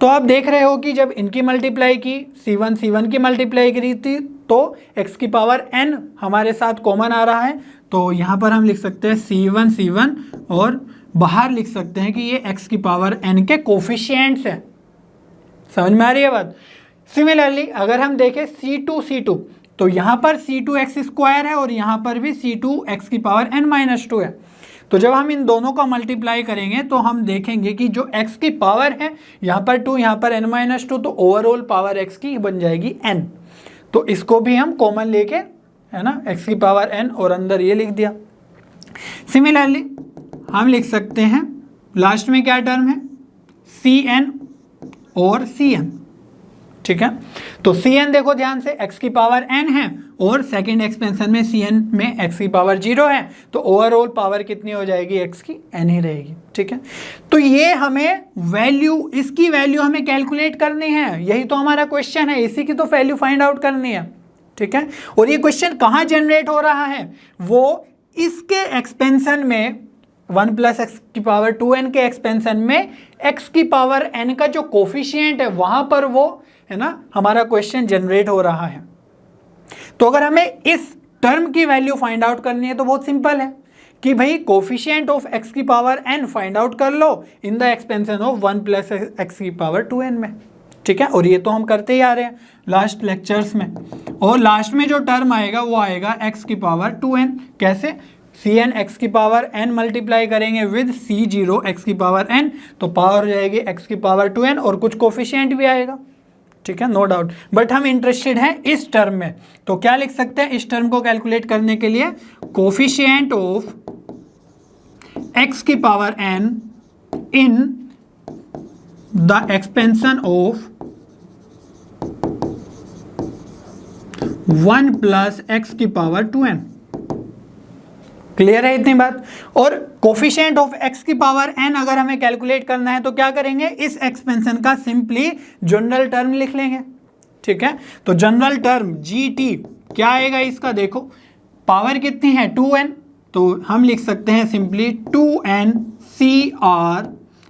तो आप देख रहे हो कि जब इनकी मल्टीप्लाई की, C1 की मल्टीप्लाई करी थी तो x की पावर n हमारे साथ कॉमन आ रहा है। तो यहाँ पर हम लिख सकते हैं C1 और बाहर लिख सकते हैं कि ये x की पावर n के कोफिशिएंट्स हैं। समझ में आ रही है बात। सिमिलरली अगर हम देखें C2 तो यहाँ पर C2x स्क्वायर है और यहाँ पर भी C2x की पावर n-2 है। तो जब हम इन दोनों का मल्टीप्लाई करेंगे तो हम देखेंगे कि जो x की पावर है यहाँ पर 2, यहाँ पर n-2, तो ओवरऑल पावर x की बन जाएगी n। तो इसको भी हम कॉमन लेके, है ना, x की पावर n और अंदर ये लिख दिया। सिमिलरली हम लिख सकते हैं लास्ट में क्या टर्म है, Cn और Cn, ठीक है। तो Cn देखो ध्यान से, x की पावर n है और सेकंड एक्सपेंशन में Cn में x की पावर 0 है, तो ओवरऑल पावर कितनी हो जाएगी, x की n ही रहेगी, ठीक है। तो ये हमें वैल्यू, इसकी वैल्यू हमें कैलकुलेट करनी है, यही तो हमारा क्वेश्चन है, इसी की तो वैल्यू फाइंड आउट करनी है, ठीक है। और ये क्वेश्चन कहाँ जनरेट हो रहा है, वो इसके एक्सपेंशन में 1 + x की पावर 2n के एक्सपेंशन में x की पावर n का जो कोफिशिएंट है वहाँ पर वो, है ना, हमारा क्वेश्चन जनरेट हो रहा है। तो अगर हमें इस टर्म की वैल्यू फाइंड आउट करनी है तो बहुत सिंपल है कि भाई कोफिशिएंट ऑफ x की पावर n फाइंड आउट कर लो in the expansion of 1 + x की पावर 2n में, ठीक है। और ये तो हम करते ही आ रहे हैं लास्ट लेक्चर्स में। और लास्ट में जो टर्म आएगा वो आएगा x की पावर 2n। कैसे, Cn x की पावर n मल्टीप्लाई करेंगे विद C0 x की पावर n, तो पावर हो जाएगी x की पावर 2n और कुछ कोफिशिएंट भी आएगा, ठीक है, नो डाउट। बट हम इंटरेस्टेड हैं इस टर्म में, तो क्या लिख सकते हैं इस टर्म को कैलकुलेट करने के लिए, कोफिशिएंट ऑफ x की power n in the expansion of 1 + x की पावर 2n। क्लियर है इतनी बात। और कोफिशिएंट ऑफ x की पावर n अगर हमें कैलकुलेट करना है तो क्या करेंगे, इस एक्सपेंशन का सिंपली जनरल टर्म लिख लेंगे, ठीक है। तो जनरल टर्म GT क्या आएगा इसका, देखो पावर कितनी है 2n, तो हम लिख सकते हैं simply 2n CR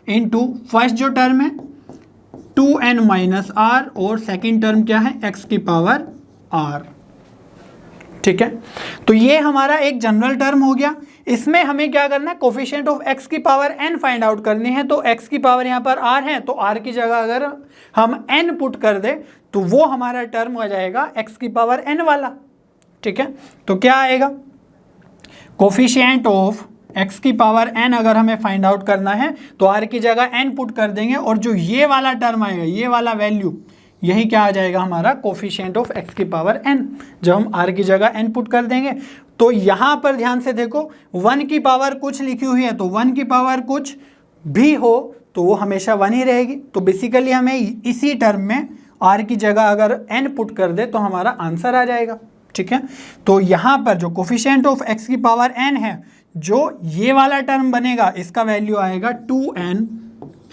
into first जो टर्म है 2n - r और सेकेंड टर्म क्या है x की पावर r, ठीक है, तो ये हमारा एक जनरल टर्म हो गया। इसमें हमें क्या करना है, कोफिशिएंट ऑफ x की पावर n फाइंड आउट करनी है। तो x की पावर यहाँ पर r है, तो r की जगह अगर हम n पुट कर दे तो वो हमारा टर्म हो जाएगा x की पावर n वाला। ठीक है, तो क्या आएगा, कोफिशिएंट ऑफ x की पावर n अगर हमें फाइंड आउट करना है तो r की जगह n पुट कर देंगे, और जो ये वाला टर्म आएगा, ये वाला वैल्यू, यही क्या आ जाएगा हमारा कोफिशिएंट ऑफ x की पावर n। जब हम r की जगह n पुट कर देंगे तो यहाँ पर ध्यान से देखो, 1 की पावर कुछ लिखी हुई है, तो 1 की पावर कुछ भी हो तो वो हमेशा 1 ही रहेगी। तो बेसिकली हमें इसी टर्म में r की जगह अगर n पुट कर दे तो हमारा आंसर आ जाएगा। ठीक है, तो यहाँ पर जो कोफिशिएंट ऑफ x की पावर n है, जो ये वाला टर्म बनेगा, इसका वैल्यू आएगा 2n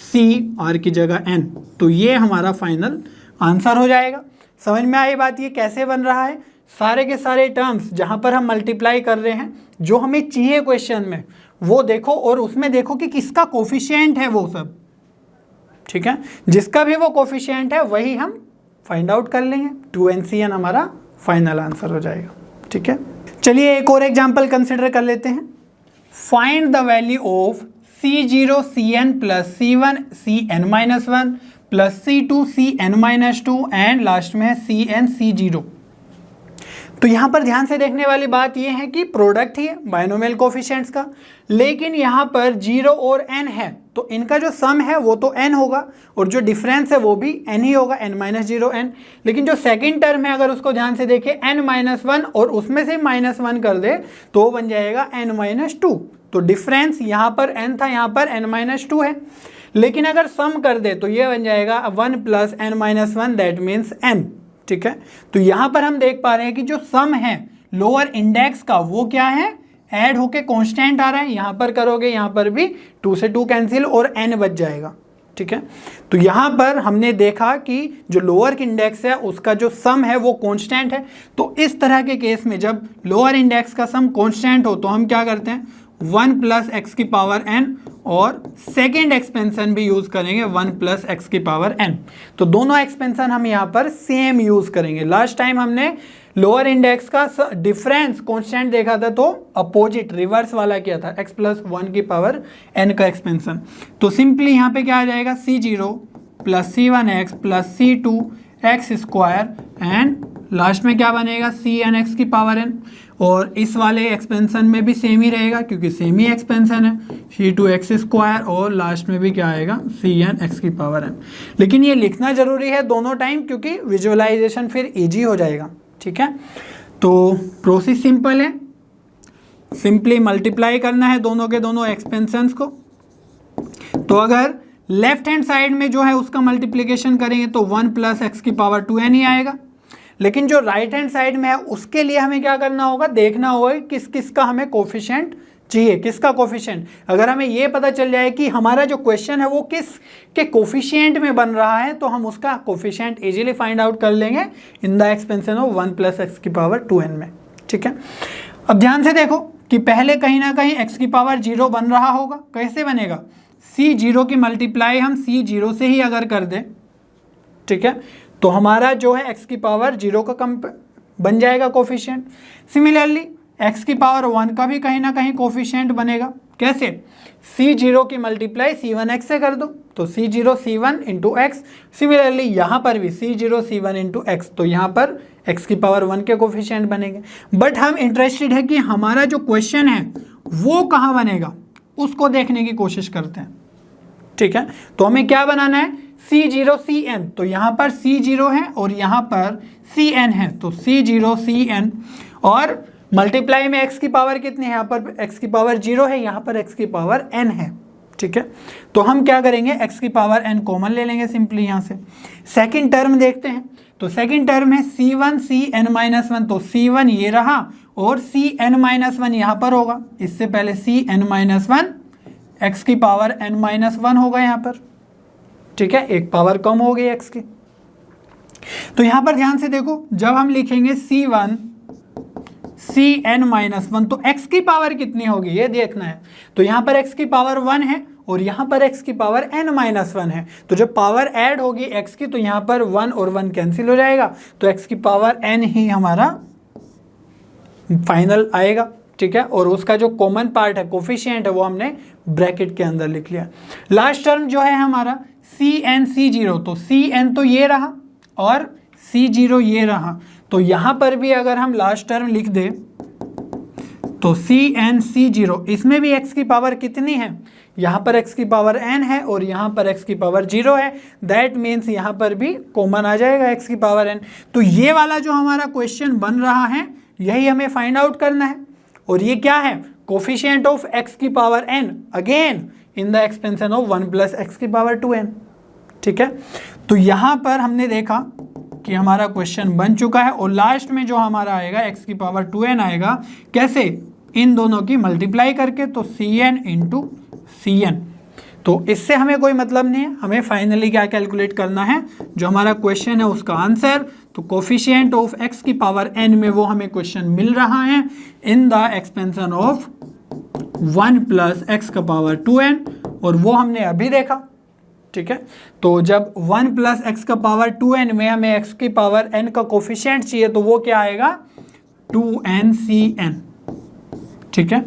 c r की जगह n। तो ये हमारा फाइनल आंसर हो जाएगा। समझ में आई बात, ये कैसे बन रहा है, सारे के सारे टर्म्स जहाँ पर हम मल्टीप्लाई कर रहे हैं, जो हमें चाहिए क्वेश्चन में वो देखो, और उसमें देखो कि किसका कोफिशिएंट है वो सब। ठीक है, जिसका भी वो कोफिशिएंट है वही हम फाइंड आउट कर लेंगे, 2NCN हमारा फाइनल आंसर हो जाएगा। ठीक है, चलिए एक और एग्जाम्पल कंसिडर कर लेते हैं। Find the value of C0 Cn plus C1 Cn minus 1 plus C2 Cn minus 2 and last में है Cn C0। तो यहाँ पर ध्यान से देखने वाली बात यह है कि प्रोडक्ट ही है बाइनोमियल कोफिशिएंट्स का, लेकिन यहाँ पर 0 और n है, तो इनका जो सम है वो तो n होगा, और जो डिफरेंस है वो भी n ही होगा, n माइनस 0 n। लेकिन जो सेकंड टर्म है अगर उसको ध्यान से देखें, n माइनस 1 और उसमें से माइनस 1 कर दे तो बन जाएगा n माइनस 2। तो डिफरेंस यहाँ पर n था, यहाँ पर n माइनस 2 है, लेकिन अगर सम कर दे तो ये बन जाएगा 1 plus n minus 1, that means n। ठीक है, तो यहाँ पर हम देख पा रहे हैं कि जो सम है लोअर इंडेक्स का वो क्या है, ऐड होके कांस्टेंट आ रहा है। यहाँ पर करोगे, यहाँ पर भी 2 से 2 कैंसिल और n बच जाएगा। ठीक है, तो यहाँ पर हमने देखा कि जो लोअर इंडेक्स है उसका जो सम है वो कांस्टेंट है। तो इस तरह के केस में जब लोअर इंडेक्स का सम कांस्टेंट हो तो हम क्या करते हैं, 1 प्लस x की पावर n, और सेकेंड एक्सपेंशन भी यूज करेंगे 1 प्लस x की पावर n। तो दोनों एक्सपेंशन हम यहाँ पर सेम यूज करेंगे। लास्ट टाइम हमने लोअर इंडेक्स का डिफरेंस कांस्टेंट देखा था, तो अपोजिट रिवर्स वाला किया था, x प्लस 1 की पावर n का एक्सपेंशन। तो सिंपली यहाँ पे क्या आ जाएगा, C0 plus C1x plus C2 x square and last में क्या बनेगा, Cn x की पावर n। और इस वाले एक्सपेंशन में भी सेम ही रहेगा क्योंकि सेम ही एक्सपेंशन है, C2x स्क्वायर, और लास्ट में भी क्या आएगा, Cn x की पावर n। लेकिन ये लिखना जरूरी है दोनों टाइम क्योंकि विजुअलाइजेशन फिर इजी हो जाएगा। ठीक है, तो प्रोसेस सिंपल है, सिंपली मल्टीप्लाई करना है दोनों के दोनों एक्सपेंशंस को। तो अगर लेफ्ट हैंड साइड में जो है उसका मल्टीप्लिकेशन करेंगे तो 1 प्लस x की पावर 2n ही आएगा, लेकिन जो राइट हैंड साइड में है उसके लिए हमें क्या करना होगा, देखना होगा किस किस का हमें कोफिशिएंट चाहिए, किसका कोफिशिएंट। अगर हमें ये पता चल जाए कि हमारा जो क्वेश्चन है वो किस के कोफिशिएंट में बन रहा है तो हम उसका कोफिशिएंट इजीली फाइंड आउट कर लेंगे इन the expansion of 1 plus x की पावर 2n में। ठीक है, अब ध्यान से देखो कि पहले कहीं ना कहीं x की पावर 0 बन रहा होगा। कैसे बनेगा, C0 की मल्टीप्लाई हम C0 से ही अगर कर दें, ठीक है, तो हमारा जो है x की पावर 0 का बन जाएगा कोफिशिएंट। सिमिलरली x की पावर 1 का भी कहीं ना कहीं कोफिशिएंट बनेगा। कैसे, C0 की मल्टीप्लाई C1x से कर दो तो C0 C1 into x. Similarly यहाँ पर भी C0 C1 इंटू एक्स, तो यहाँ पर x की पावर 1 के कोफिशिएंट बनेंगे। बट हम इंटरेस्टेड है कि हमारा जो क्वेश्चन है वो कहाँ बनेगा, उसको देखने की कोशिश करते हैं। ठीक है, तो हमें क्या बनाना है, C0 Cn, तो यहाँ पर C0 है और यहाँ पर Cn है, तो C0 Cn, और मल्टीप्लाई में x की पावर कितनी है, यहाँ पर x की पावर 0 है, यहाँ पर x की पावर n है। ठीक है, तो हम क्या करेंगे, x की पावर n कॉमन ले लेंगे सिंपली यहाँ से। सेकंड टर्म देखते हैं, तो सेकंड टर्म है C1 Cn माइनस 1, तो C1 ये रहा और Cn माइनस 1 यहाँ पर होगा। इससे पहले Cn माइनस 1 x की पावर n माइनस 1 होगा यहाँ पर। ठीक है, एक पावर कम हो गई x की। तो यहाँ पर ध्यान से देखो, जब हम लिखेंगे C1 Cn माइनस 1 तो x की पावर कितनी होगी ये देखना है। तो यहाँ पर x की पावर 1 है और यहाँ पर x की पावर n माइनस 1 है, तो जब पावर ऐड होगी x की तो यहाँ पर 1 और 1 कैंसिल हो जाएगा, तो x की पावर n ही हमारा फाइनल आएगा, ठीक है। और उसका जो कॉमन पार्ट है, कोफिशिएंट है, वो हमने ब्रैकेट के अंदर लिख लिया। लास्ट टर्म जो है हमारा Cn C0, तो Cn तो ये रहा और C0 ये रहा, तो यहाँ पर भी अगर हम लास्ट टर्म लिख दें तो Cn C0, इसमें भी x की पावर कितनी है, यहाँ पर x की पावर n है और यहाँ पर x की पावर 0 है, दैट मीन्स यहाँ पर भी कॉमन आ जाएगा x की पावर n। तो ये वाला जो हमारा क्वेश्चन बन रहा है यही हमें फाइंड आउट करना है। और ये क्या है, कोफिशिएंट ऑफ x की power n again in the expansion of 1 plus x की पावर 2n, ठीक है। तो यहाँ पर हमने देखा कि हमारा क्वेश्चन बन चुका है और लास्ट में जो हमारा आएगा x की पावर 2n आएगा, कैसे, इन दोनों की मल्टीप्लाई करके, तो Cn इंटू Cn। तो इससे हमें कोई मतलब नहीं है, हमें फाइनली क्या कैलकुलेट करना है, जो हमारा क्वेश्चन है उसका आंसर। तो कोफिशिएंट ऑफ x की पावर n में वो हमें क्वेश्चन मिल रहा है इन the expansion of 1 plus x का पावर 2n, और वो हमने अभी देखा, ठीक है। तो जब 1 प्लस x का पावर 2n में हमें x की पावर n का कोफिशिएंट चाहिए, तो वो क्या आएगा, 2nCn, ठीक है।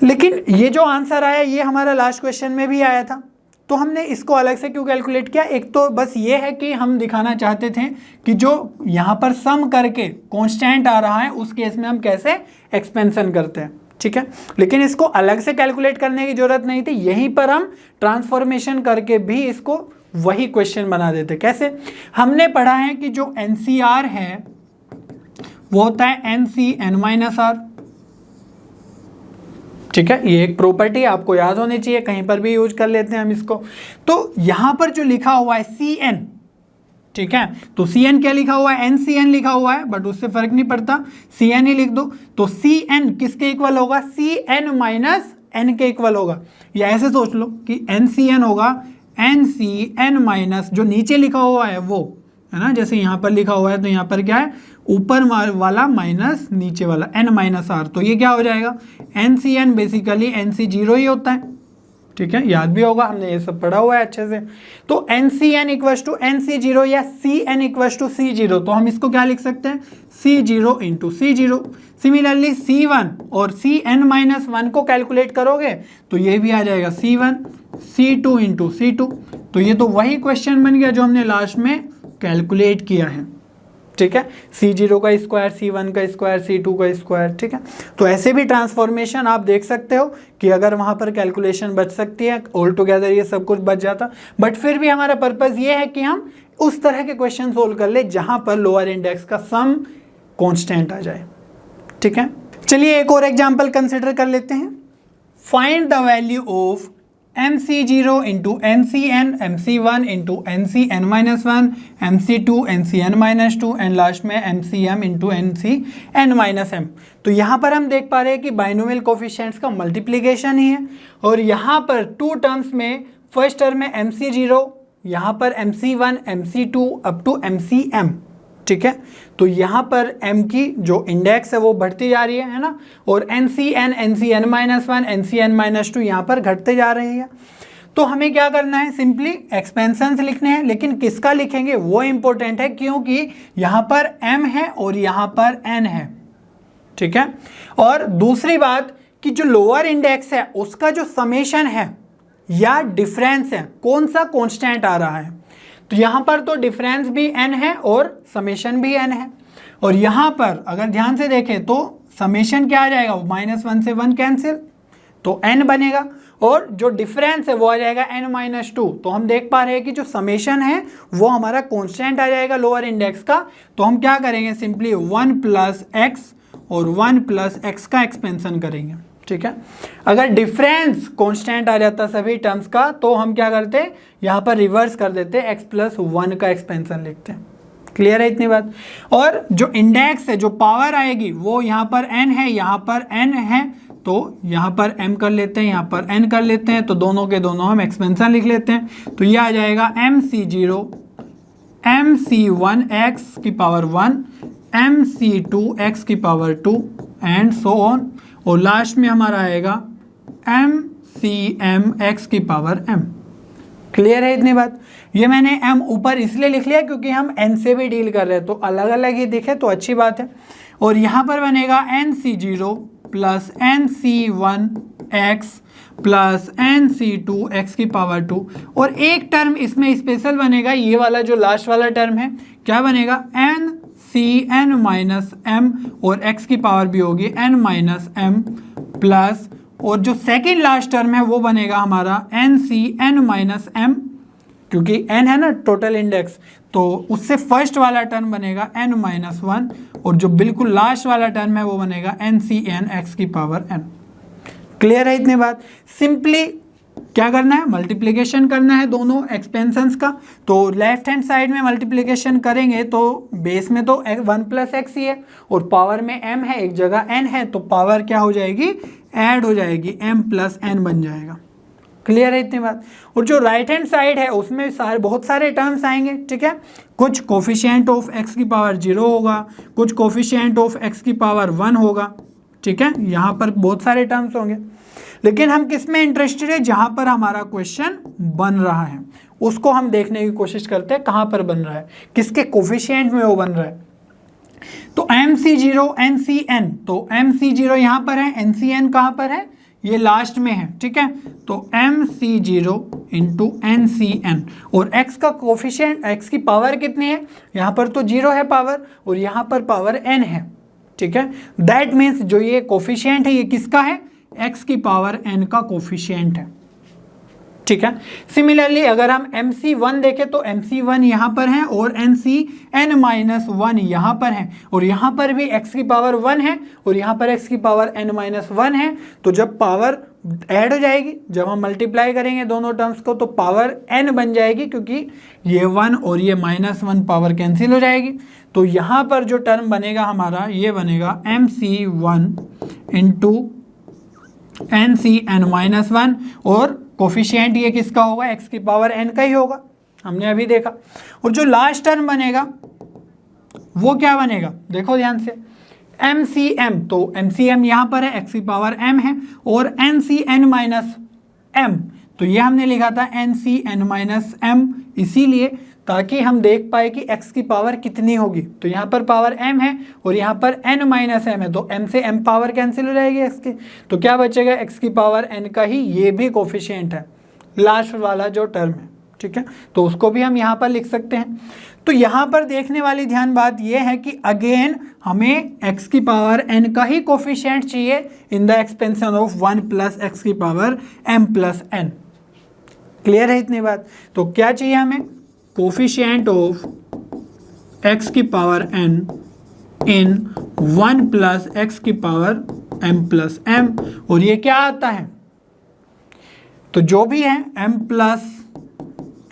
लेकिन ये जो आंसर आया ये हमारा लास्ट क्वेश्चन में भी आया था, तो हमने इसको अलग से क्यों कैलकुलेट किया, एक तो बस ये है कि हम दिखाना चाहते थे कि जो यहाँ पर सम करके कांस्टेंट आ रहा है उस केस में हम कैसे एक्सपेंशन करते हैं, ठीक है। लेकिन इसको अलग से कैलकुलेट करने की जरूरत नहीं थी, यहीं पर हम ट्रांसफॉर्मेशन करके भी इसको वही क्वेश्चन बना देते। कैसे, हमने पढ़ा है कि जो NCR है वो होता है NCn-r, ठीक है। ये एक प्रॉपर्टी आपको याद होनी चाहिए, कहीं पर भी यूज कर लेते हैं हम इसको। तो यहां पर जो लिखा हुआ है Cn, ठीक है, तो Cn क्या लिखा हुआ है, NCn लिखा हुआ है, बट उससे फर्क नहीं पड़ता, Cn ही लिख दो। तो Cn किसके इक्वल होगा, Cn माइनस n के इक्वल होगा, या ऐसे सोच लो कि NCn होगा NCn माइनस जो नीचे लिखा हुआ है वो, है ना, जैसे यहाँ पर लिखा हुआ है तो यहाँ पर क्या है, ऊपर वाला माइनस नीचे वाला n माइनस r, तो ये क्या हो जाएगा, NCn बेसिकली NC0 ही होता है, ठीक है, याद भी होगा, हमने ये सब पढ़ा हुआ है अच्छे से। तो NCn इक्वल टू NC0 या Cn इक्वल टू C0, तो हम इसको क्या लिख सकते हैं, C0 into C0। Similarly C1 और Cn-1 को कैलकुलेट करोगे तो ये भी आ जाएगा C1, C2 इंटू C2। तो ये तो वही क्वेश्चन बन गया जो हमने लास्ट में कैलकुलेट किया है, ठीक है, C0 का स्क्वायर, C1 का स्क्वायर, C2 का स्क्वायर, ठीक है। तो ऐसे भी ट्रांसफॉर्मेशन आप देख सकते हो कि अगर वहाँ पर कैलकुलेशन बच सकती है, ऑल टुगेदर ये सब कुछ बच जाता, बट फिर भी हमारा पर्पज़ ये है कि हम उस तरह के क्वेश्चन सोल्व कर ले जहाँ पर लोअर इंडेक्स का सम कॉन्स्टेंट आ जाए, ठीक है। चलिए एक और एग्जाम्पल कंसिडर कर लेते हैं। Find the value of MC0 into NCn, MC1 into NCn-1, MC2 NCn-2 and last में MCm इंटू NCn-m। तो यहाँ पर हम देख पा रहे हैं कि बाइनोमियल कोफिशिएंट्स का मल्टीप्लिकेशन ही है, और यहाँ पर टू टर्म्स में फर्स्ट टर्म में MC0, यहाँ पर MC1, MC2 up to MCm, ठीक है। तो यहाँ पर m की जो इंडेक्स है वो बढ़ती जा रही है ना, और NCn, NCn-1, NCn-2 यहाँ पर घटते जा रही है। तो हमें क्या करना है, सिंपली एक्सपेंशंस लिखने हैं, लेकिन किसका लिखेंगे वो इंपॉर्टेंट है, क्योंकि यहाँ पर m है और यहाँ पर n है, ठीक है। और दूसरी बात कि जो लोअर इंडेक्स है उसका जो समेशन है या डिफरेंस है, कौन सा कॉन्स्टेंट आ रहा है, तो यहाँ पर तो डिफरेंस भी n है और समेशन भी n है। और यहाँ पर अगर ध्यान से देखें तो समेशन क्या आ जाएगा, -1 से 1 कैंसिल, तो n बनेगा, और जो डिफरेंस है वो आ जाएगा n-2। तो हम देख पा रहे हैं कि जो समेशन है वो हमारा कांस्टेंट आ जाएगा लोअर इंडेक्स का। तो हम क्या करेंगे, सिंपली 1 प्लस x और 1 प्लस x का एक्सपेंशन करेंगे, ठीक है। अगर डिफरेंस कांस्टेंट आ जाता सभी टर्म्स का तो हम क्या करते हैं, यहाँ पर रिवर्स कर देते, x प्लस 1 का एक्सपेंशन लिखते हैं। क्लियर है इतनी बात। और जो इंडेक्स है, जो पावर आएगी वो यहाँ पर n है, यहाँ पर n है, तो यहाँ पर m कर लेते हैं, यहाँ पर n कर लेते हैं, तो दोनों के दोनों हम एक्सपेंशन लिख लेते हैं। तो ये आ जाएगा MC0 MC1 x की पावर 1, MC2 x की पावर 2 एंड सो ऑन, और लास्ट में हमारा आएगा MCm x की पावर m। क्लियर है इतनी बात। ये मैंने m ऊपर इसलिए लिख लिया क्योंकि हम n से भी डील कर रहे हैं, तो अलग अलग ही दिखे तो अच्छी बात है। और यहाँ पर बनेगा nc0 plus nc1x plus nc2x की पावर 2, और एक टर्म इसमें स्पेशल बनेगा, ये वाला जो लास्ट वाला टर्म है, क्या बनेगा ncn माइनस m, और x की पावर भी होगी n माइनस m प्लस, और जो सेकेंड लास्ट टर्म है वो बनेगा हमारा nCn माइनस m, क्योंकि n है ना टोटल इंडेक्स, तो उससे फर्स्ट वाला टर्म बनेगा n माइनस 1, और जो बिल्कुल लास्ट वाला टर्म है वो बनेगा nCn x की पावर n। क्लियर है इतनी बात। सिंपली क्या करना है, मल्टीप्लिकेशन करना है दोनों एक्सपेंशंस का। तो लेफ्ट हैंड साइड में मल्टीप्लिकेशन करेंगे तो बेस में तो 1 प्लस एक्स ही है, और पावर में m है, एक जगह n है, तो पावर क्या हो जाएगी, ऐड हो जाएगी, m प्लस n बन जाएगा। क्लियर है इतनी बात। और जो राइट हैंड साइड है उसमें बहुत सारे टर्म्स आएंगे, ठीक है। कुछ कोफिशिएंट ऑफ x की पावर 0 होगा, कुछ कोफिशिएंट ऑफ x की पावर 1 होगा, ठीक है। यहाँ पर बहुत सारे टर्म्स होंगे, लेकिन हम किस में इंटरेस्टेड है, जहाँ पर हमारा क्वेश्चन बन रहा है उसको हम देखने की कोशिश करते हैं, कहाँ पर बन रहा है, किसके कोफिशिएंट में वो बन रहा है। तो MC0 NCN, तो MC0 यहाँ पर है, NCN कहाँ पर है, ये लास्ट में है, ठीक है। तो MC0 इंटू NCN, और x का कोफिशिएंट, x की पावर कितनी है, यहाँ पर तो 0 है पावर, और यहाँ पर पावर n है, ठीक है। दैट मीन्स जो ये कोफिशिएंट है ये किसका है, x की पावर n का कोफिशिएंट है, ठीक है। सिमिलरली अगर हम MC1 देखें तो MC1 यहाँ पर है, और NCn माइनस 1 यहाँ पर है, और यहाँ पर भी x की पावर 1 है, और यहाँ पर x की पावर n माइनस 1 है। तो जब पावर ऐड हो जाएगी, जब हम मल्टीप्लाई करेंगे दोनों टर्म्स को, तो पावर n बन जाएगी, क्योंकि ये 1 और ये माइनस 1 पावर कैंसिल हो जाएगी। तो यहाँ पर जो टर्म बनेगा हमारा, ये बनेगा MC1 इंटू NCn माइनस 1, और कोफिशिएंट ये किसका होगा, x की पावर n का ही होगा, हमने अभी देखा। और जो लास्ट टर्म बनेगा वो क्या बनेगा, देखो ध्यान से, MCm, तो MCm यहाँ पर है, x की पावर m है, और NCn माइनस m, तो ये हमने लिखा था NCn माइनस m, इसीलिए ताकि हम देख पाए कि x की पावर कितनी होगी। तो यहाँ पर पावर m है और यहाँ पर n माइनस m है, तो m से m पावर कैंसिल हो जाएगी x की, तो क्या बचेगा, x की पावर n का ही ये भी कोफिशिएंट है, लास्ट वाला जो टर्म है, ठीक है। तो उसको भी हम यहाँ पर लिख सकते हैं। तो यहाँ पर देखने वाली ध्यान बात ये है कि अगेन हमें x की पावर n का ही कोफिशिएंट चाहिए इन the expansion of 1 plus x की power m plus n। Clear है इतनी बात। तो क्या चाहिए हमें, कोफिशिएंट ऑफ x की पावर n इन 1 प्लस x की पावर m प्लस m, और ये क्या आता है, तो जो भी है m प्लस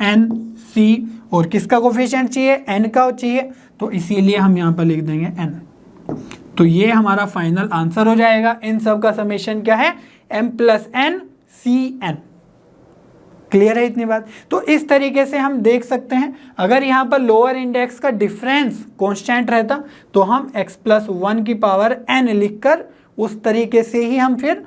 n c, और किसका कोफिशिएंट चाहिए, n का चाहिए, तो इसीलिए हम यहाँ पर लिख देंगे n। तो ये हमारा फाइनल आंसर हो जाएगा। इन सब का समेशन क्या है, m plus n cn। Clear है इतनी बात। तो इस तरीके से हम देख सकते हैं, अगर यहाँ पर लोअर इंडेक्स का डिफरेंस कांस्टेंट रहता तो हम x प्लस 1 की पावर n लिखकर उस तरीके से ही हम फिर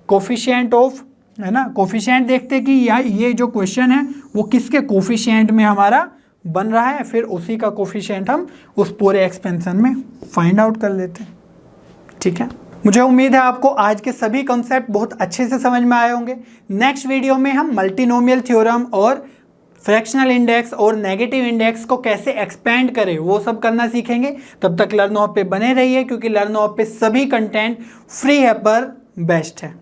कोफिशिएंट ऑफ, है ना, कोफिशिएंट देखते कि ये जो क्वेश्चन है वो किसके कोफिशिएंट में हमारा बन रहा है, फिर उसी का कोफिशिएंट हम उस पूरे एक्सपेंशन में फाइंड आउट कर लेते हैं, ठीक है। मुझे उम्मीद है आपको आज के सभी कॉन्सेप्ट बहुत अच्छे से समझ में आए होंगे। नेक्स्ट वीडियो में हम मल्टीनोमियल थ्योरम और फ्रैक्शनल इंडेक्स और नेगेटिव इंडेक्स को कैसे एक्सपेंड करें वो सब करना सीखेंगे। तब तक लर्न हब पे बने रहिए, क्योंकि लर्न हब पे सभी कंटेंट फ्री है पर बेस्ट है।